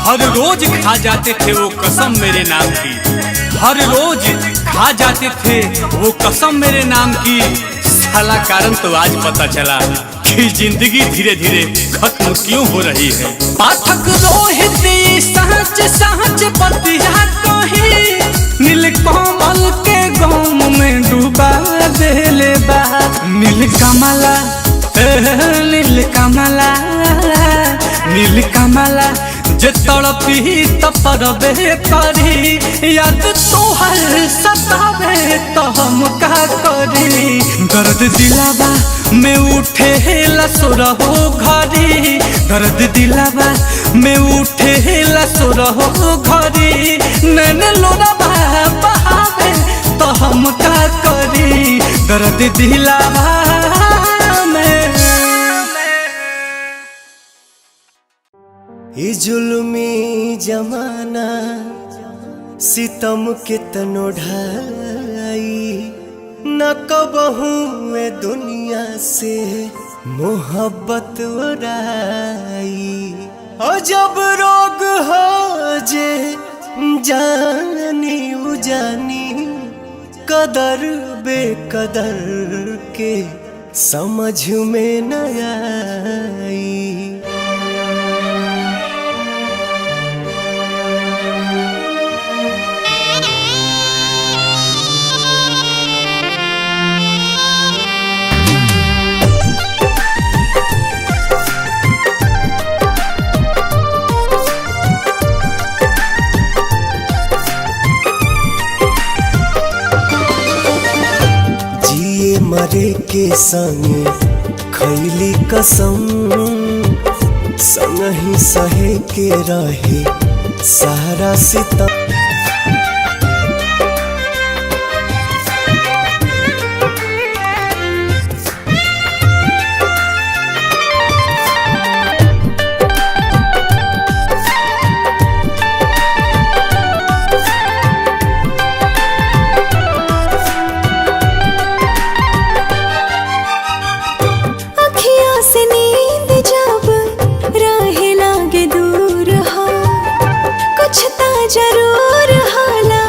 [SPEAKER 1] हर रोज खा जाते थे वो कसम मेरे नाम की, हर रोज खा जाते थे वो कसम मेरे नाम की। साला कारण तो आज पता चला कि जिंदगी धीरे धीरे खत्म क्यों हो रही है। पाठक रोहित सहज सहज बतिया कही, नीलकमल के गम में डूबा देले बा। नीलकमला नीलकमला नीलकमला जे तड़पी तपरबे करी, याद तोहर सतावे तो हम का करी। दर्द दिलावा में उठे लसुरहो घरी, दर्द दिलावा में उठे लसुरहो घरी। नैन लोरावा बहावे तो हम का करी, दर्द दिलावा में।
[SPEAKER 2] ई जुल्मी जमाना सितम के तनो ढाई, न कबहू में दुनिया से मोहब्बत उड़ाई। और जब रोग हो जे जानी उजानी, कदर बेकदर के समझ में न आई। मरे के संगे खैली कसम, संग ही सहे के रहे सारा सितम।
[SPEAKER 3] जरूर हाला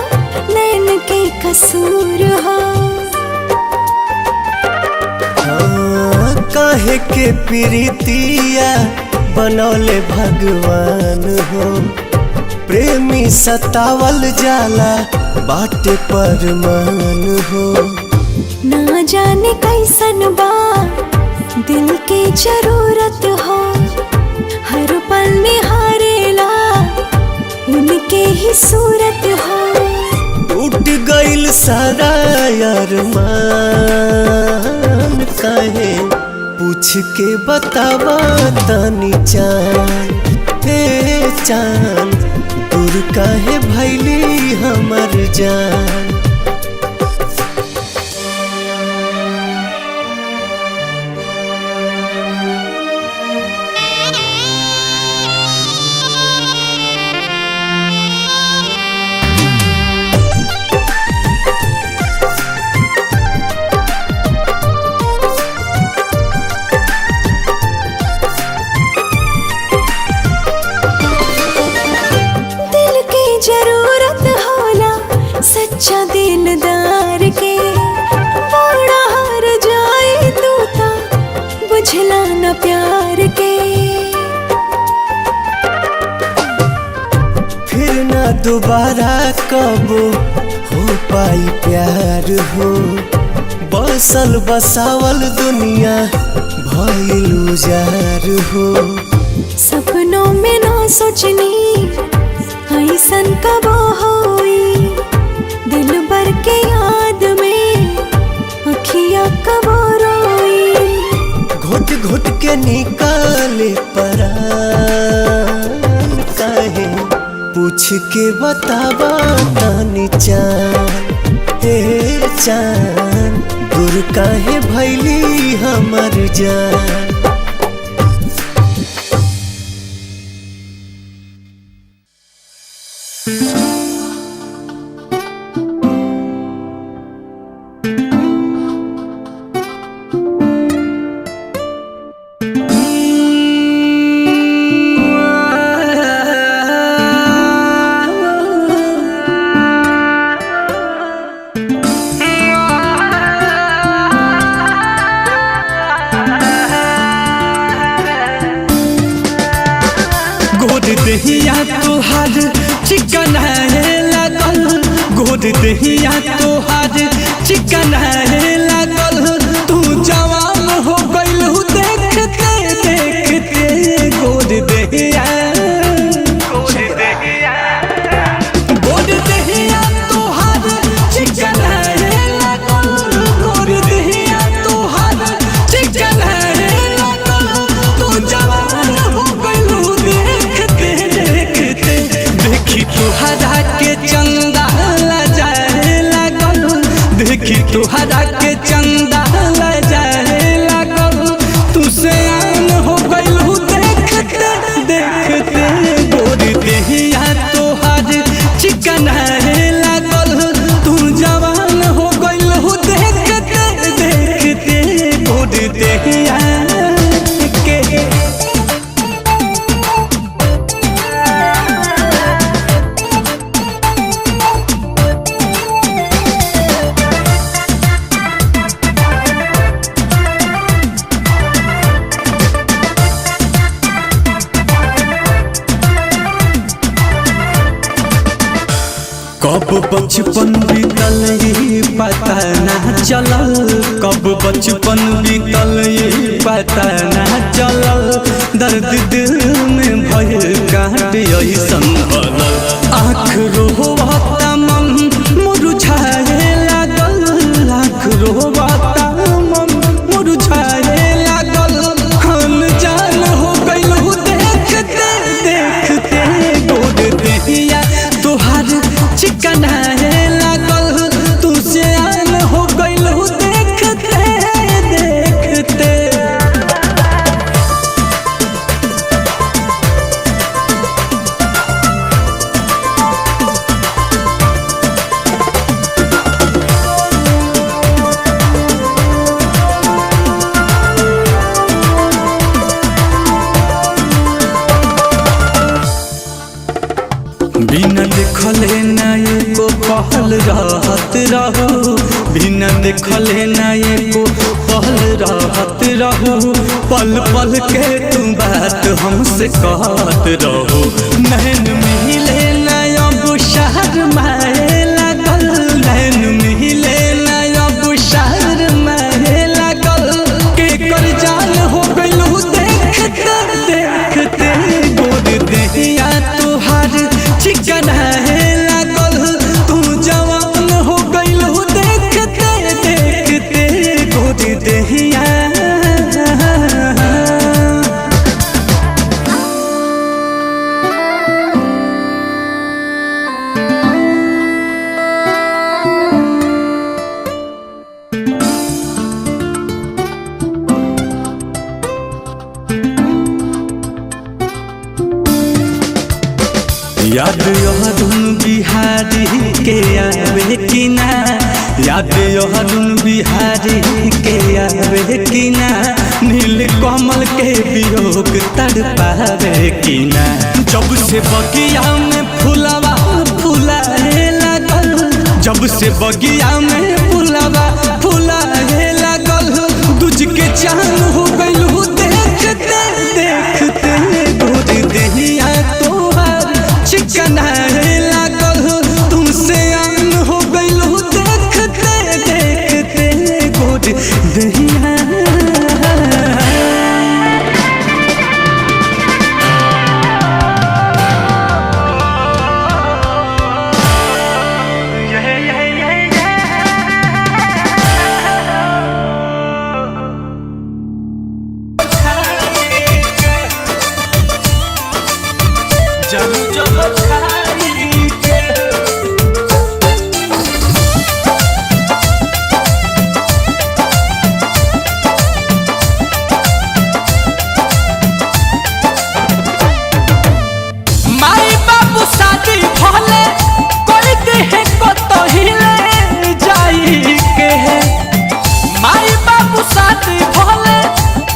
[SPEAKER 3] नैन के कसूर हो।
[SPEAKER 2] काहे के प्रीतिया बनौले भगवान हो, प्रेमी सतावल जाला बाटे परमान हो।
[SPEAKER 3] ना जाने कैसन बा दिल के जरूरत हो, हर पल निहारेला उनके ही सूरत हो।
[SPEAKER 2] टूट गइल सारा अरमान, काहे पूछ के बतावा तनी चान। हे चान दूर काहे भइली हमर जान।
[SPEAKER 3] सच्चा दिलदार के बड़ा हार जाए तू ता बुझला न प्यार के।
[SPEAKER 2] फिर न दोबारा कब हो पाई प्यार हो, बसल बसावल दुनिया भइल उजार हो।
[SPEAKER 3] सपनों में ना सोचनी ऐसन कब होई, दिल भर के याद में अखियाँ कब रोई।
[SPEAKER 2] घुट घुट के निकाले परान, काहे पूछ के बतावा तनी चान। हे चान दूर काहे भइली हमर जान।
[SPEAKER 1] गोद दहिया तोहार चिकन है लागल तू जवान हो गइल देखते देखते गोद दहिया तोहार चिकन है लागल गोद दहिया तोहार चिकन है लागल तू जवान हो गइल देखते देखते देखी तोहरा के चंदा लजाए लागल देखी तोहरा के चंदा लजाए लागल तू से आन हो गइल देखते देखते गोर देहिया तोहार चिकन है लागल तू जवान हो गइल देखते देखते गोर देहिया के कब बचपन बीतल ये पता ना चलल कब बचपन बीतल ये पता ना चलल दर्द दिल में भय काट ऐसन भलल आँख रोवता मन मुरझाए लागल आँख रोवता मन मुरझाए लागल हम जान हो गइल देखते देखते गोद देहिया तोहार चिकन है लागल तू से आन हो गइल देखते देखते बिना देखले ना एको पहल रहत रहो बिना देखले ना एको पहल रहत रहो पल पल के तू बात हमसे कहत रहो नैन मिले ना अब शहर माए लागल नैन मिले ना अब शहर माए लागल के कर जान हो गइल देखते देखते गोद देहिया तोहार चिकन है लागल तू जवान हो गइल देखते देखते गोद देहिया याद यह धुन बिहारी के आवे कि ना याद यह धुन बिहारी के आवे कि ना नील कमल के वियोग तड़पावे कि ना जब से बगिया में फुलवा फुलाए लागल जब से बगिया में फुलवा फुलाए लागल दूज के चांद हो गइल देखते देखते गोद देहिया तोहार चिकन है लागल तुमसे आन हो गइल देखते देखते गोद दहिया जानू जब खाई के माई बाबू शादी भले कोई देह को तो हिले जाई के माई बाबू शादी भले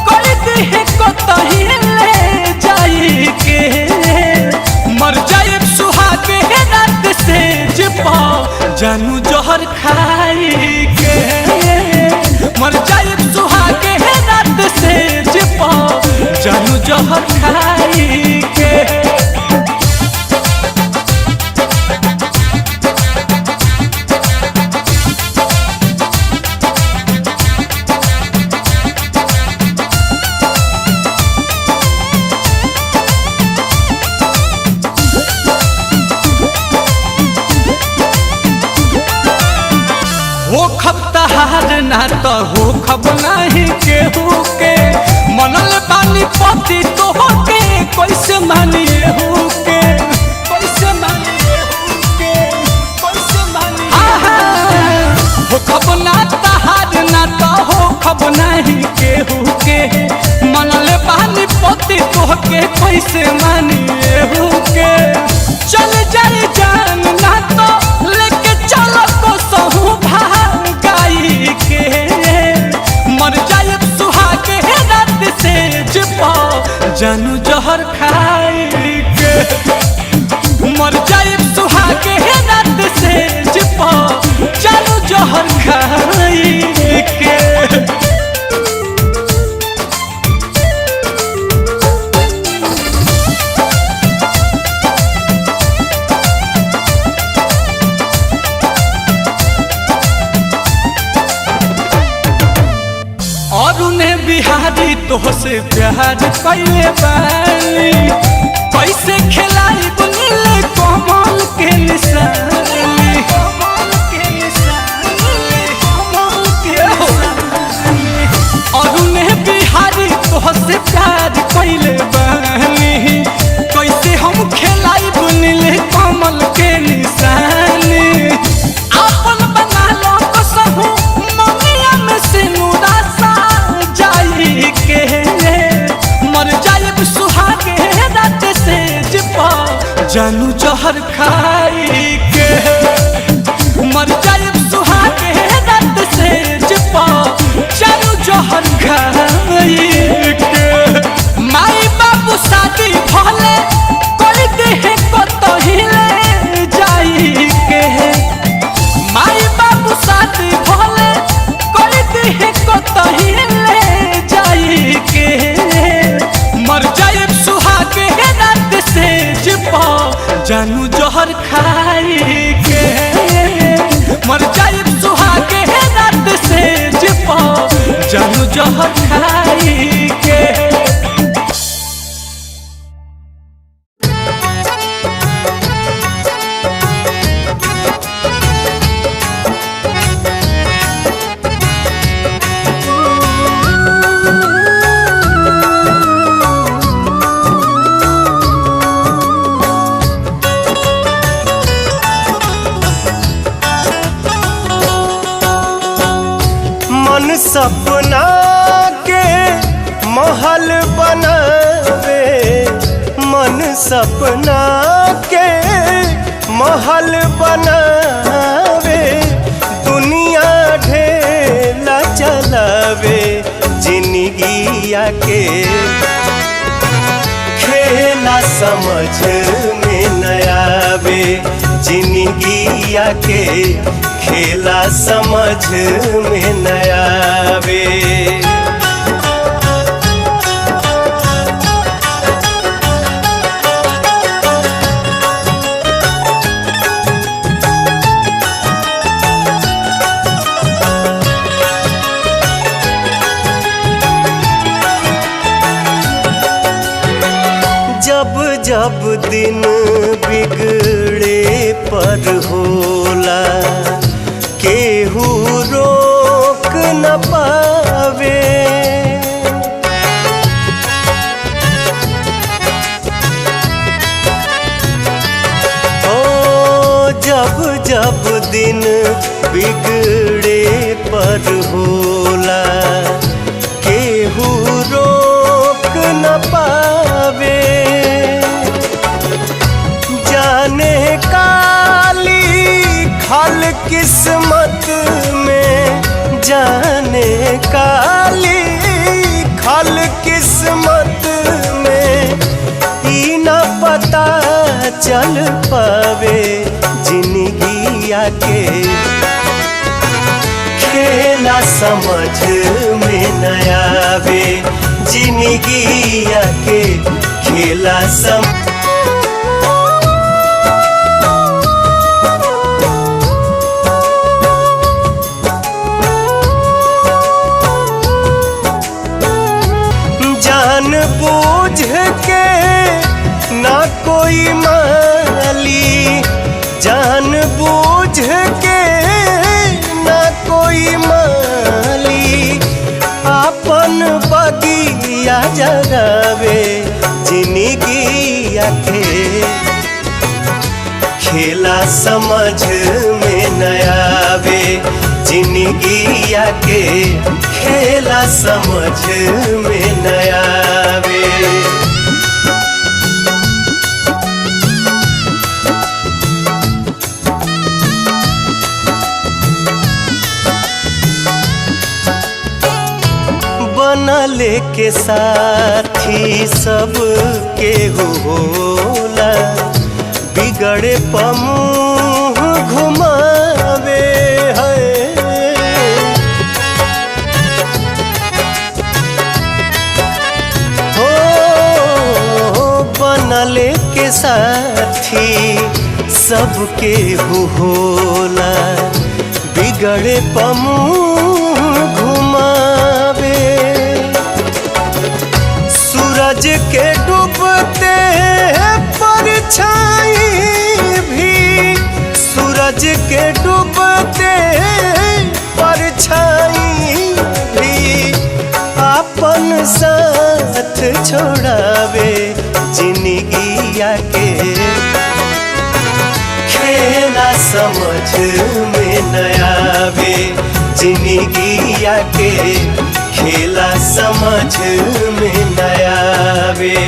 [SPEAKER 1] कोई देह को तो हिले जाई के मर जाए सुहागे रात से पाओ जानू जहर खाई के मर जाए सुहागे रात से पाओ जानू जहर खाई के ना तो हो खब नहीं केहू के मनल पानी पति तो के कैसे मानिए हूँ के कैसे मानिए हूँ के कैसे मानिए हो खब ना तहार ना तो हो खब नहीं केहू के मनल पानी पति तो के कैसे मानिए हूँ के चल जाए जान ना तो लेके चलो को सहू भागाई के मर जाए सुहागे रात से जपा जानू जहर खाई के मर जाए सुहागे रात से जपा जानू जहर खाई के और उन्हें बिहारी तो से प्यार कैले बानी कैसे खिलाई बुनीले कमल के निशानी और उन्हें बिहारी तो से प्यार कैले बानी कैसे हम खिलाई बुनीले कमल के निशानी अपन बना लो कसहू ममिया में से के मर जाए सुहागे रात से जपा जानू जहर खाई के मर जाए सुहागे रात से जपा जानू जहर खाई के माई बाबू शादी भले कोई देह को तो हिले जाई के माई बाबू शादी भले कोई देह को तो हिले के मर जाए सुहागे रात से जपा जानू जहर खाई के मर जाए सुहागे रात से जपा जानू जहर खाई के
[SPEAKER 2] सपना के महल बनावे मन सपना के महल बनावे दुनिया ढेला चलावे जिंदगिया के खेला समझ में न आवे जिंदगिया के खेला समझ में न आवे जब जब दिन बिगड़े पर होला केहू रोक न पावे ओ जब जब दिन बिगड़े पर होला केहू रोक न पावे जाने काली खल किस्मत में जाने काली खल किस्मत में ई न पता चल पावे जिंदगिया के खेला समझ में न आवे जिंदगिया के खेला जान बूझ के ना कोई माली जान बूझ के ना कोई माली दिया जगावे जिंदगी आके खेला समझ में न आवे जिंदगी आके खेला समझ में न आवे। बनले के साथी सब के होला बिगड़े पमुँह घुमावे है। हो बनले के साथी सब के होला बिगड़े पमुँह घुमावे। सूरज के डूबते परछाई भी सूरज के डूबते परछाई भी अपन साथ छोड़ावे जिंदगी आके खेला समझ में न आवे जिंदगी आके खेला समझ में न आवे।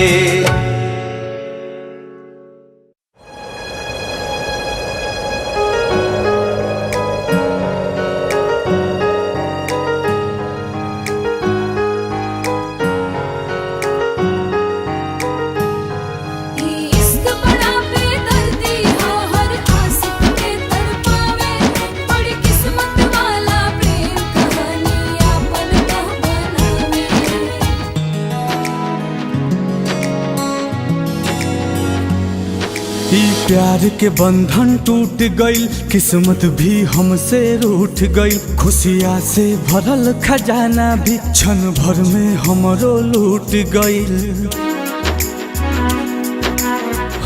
[SPEAKER 1] प्यार के बंधन टूट गईल किस्मत भी हमसे रूठ गईल खुशियाँ से भरल खजाना भी क्षण भर में हमरो लूट गईल।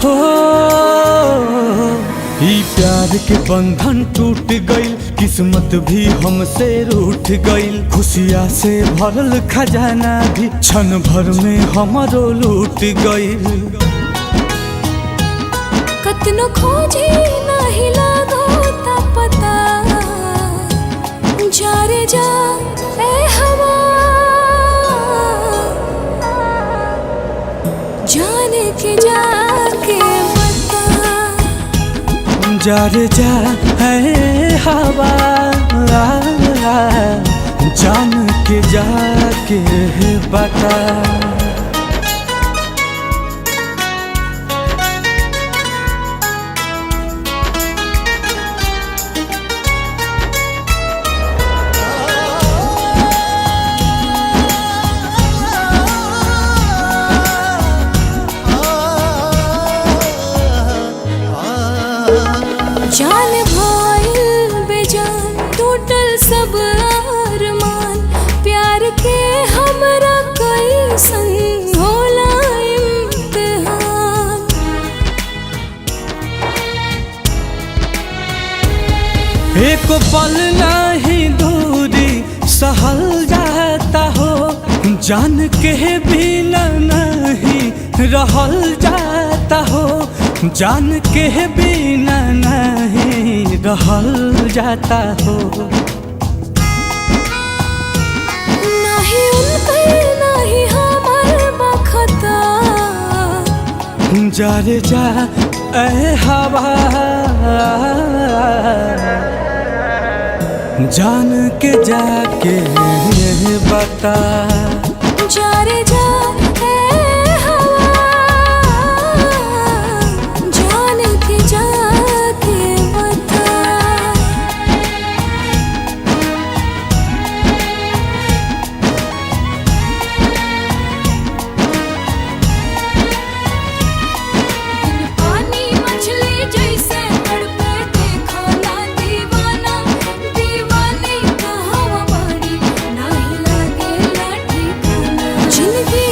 [SPEAKER 1] हो ई प्यार के बंधन टूट गईल किस्मत भी हमसे रूठ गईल खुशियाँ से भरल खजाना भी क्षण भर में हमरो लूट गईल।
[SPEAKER 3] कतनो खोजी नहीं लागो ता पता जा रे जा ए हवा जाने के जाके बता
[SPEAKER 1] जा रे जा ए हवा जान के जाके बता।
[SPEAKER 3] जान भइल बेजान टूटल सब अरमान प्यार के हमरा कैसन होला इम्तिहान।
[SPEAKER 1] एक पल नहीं दूरी सहल जाता हो जान के बिना नहीं रहल जाता हो जान के बिना नहीं रहल जाता हो।
[SPEAKER 3] नहीं उनके नहीं हमार बखता
[SPEAKER 1] जा रे जा ए हवा जान के जाके बता।
[SPEAKER 3] जा रे जा ए हवा जान के जाके बता। पानी मछली जैसे तड़पे देखो ना दीवाना दीवानी कहाँ बड़ी नहीं लागे लाठी खाना जिंदगी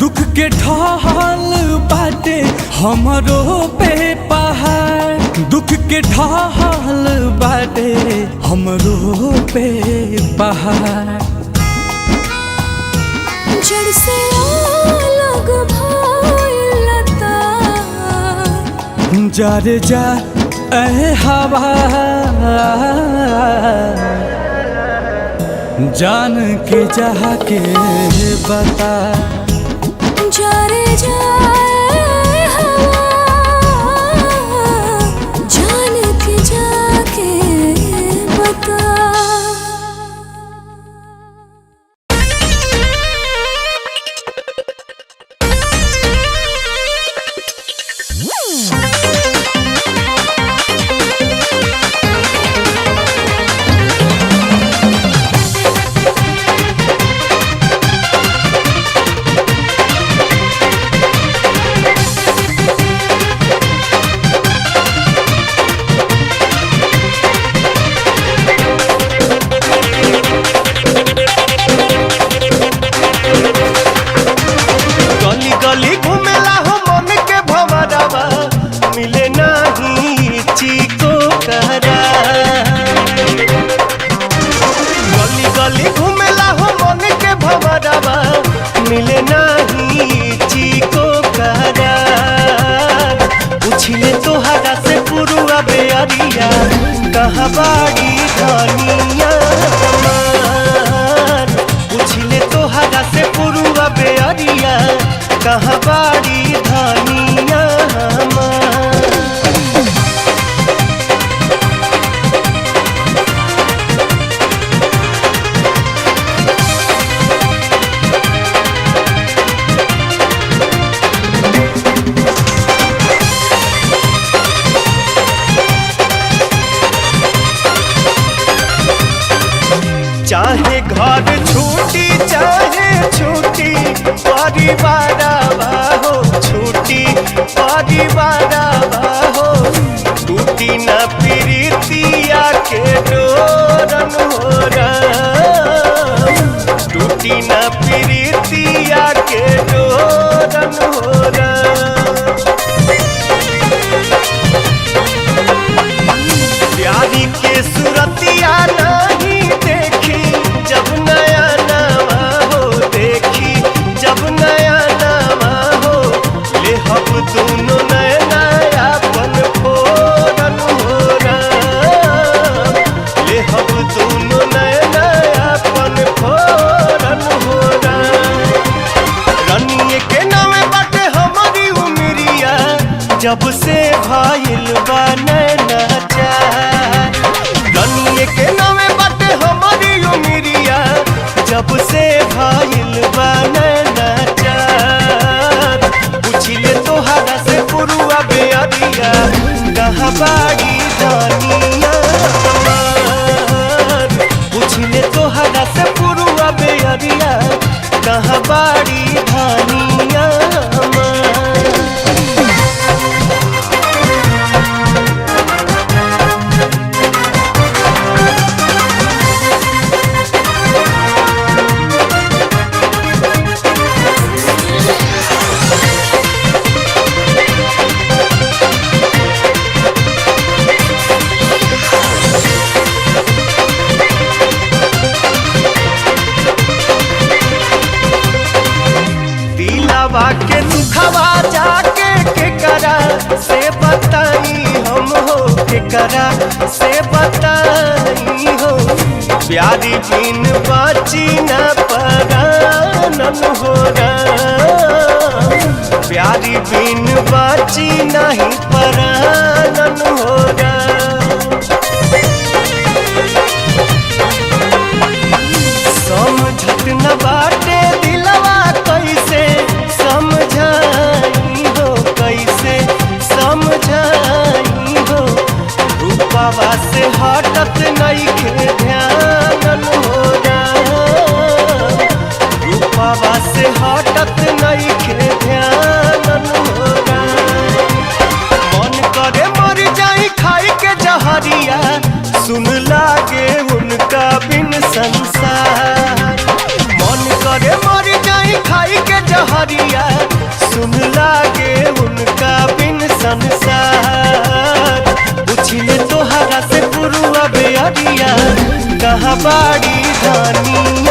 [SPEAKER 1] दुख के ढाल बाटे हमरो पे पहाड़, दुख के ढाल बाटे हमरो पे पहाड़।
[SPEAKER 3] जड़ से अलग भइल तार,
[SPEAKER 1] जा रे जा ऐ हवा, जान के जहा के बता।
[SPEAKER 3] जा रे जा ऐ हवा, जान के जाके बता।
[SPEAKER 2] कहाँ बाड़ी धनिया हमार, पूछले तोहरा से पुरुआ बेअरिया, कहाँ बाड़ी धनिया हमार। चाहे घर छूटी चाहे छूटी परिवार हो, छूटी परिवार हो, टूटी न प्रीतिया के डोरन हो राम, टूटी न प्रीतिया के डोरन हो राम। प्यारी के सूरतिया नहीं देखी जब नया नवा हो, देखी जब नया नवा हो, ले हम दोनों नया नया पन फोरन हो राम, ले हम दोनों नया नया पन फोरन हो राम। रनिए के नामे बाटे हमारी उमरिया, जब से भाईल बा नैना चार, रनिए के नामे बाटे हमारी उमरिया, जब से भाईल बा नैना चार। पूछले तोहरा से पुरुआ बेअरिया, कहाँ बाड़ी धनिया हमार, पूछले तोहरा से पुरुआ बेअरिया, कहाँ बाड़ी धनिया हमार। दिलवा के दुखवा जाके केकरा से बताई हम हो, केकरा से बताई हो, प्यारी बिन बाची न परानन हो राम, प्यारी बिन बाची नहीं परानन हो राम। समझत न बाटे दिलवा कैसे समझाई हो, कैसे समझाई हो, रूपवा से हटत नइखे ध्यान हो राम, रूपवा से हटत नइखे ध्यान हो राम। मन करे मर जाई खाई के जहरिया, सुन लागे उनका बिन संसार, मन सुन लागे उनका बिन संसार। पूछिले तोहरा से पुरुआ बेअरिया कहाँ बाड़ी धानिया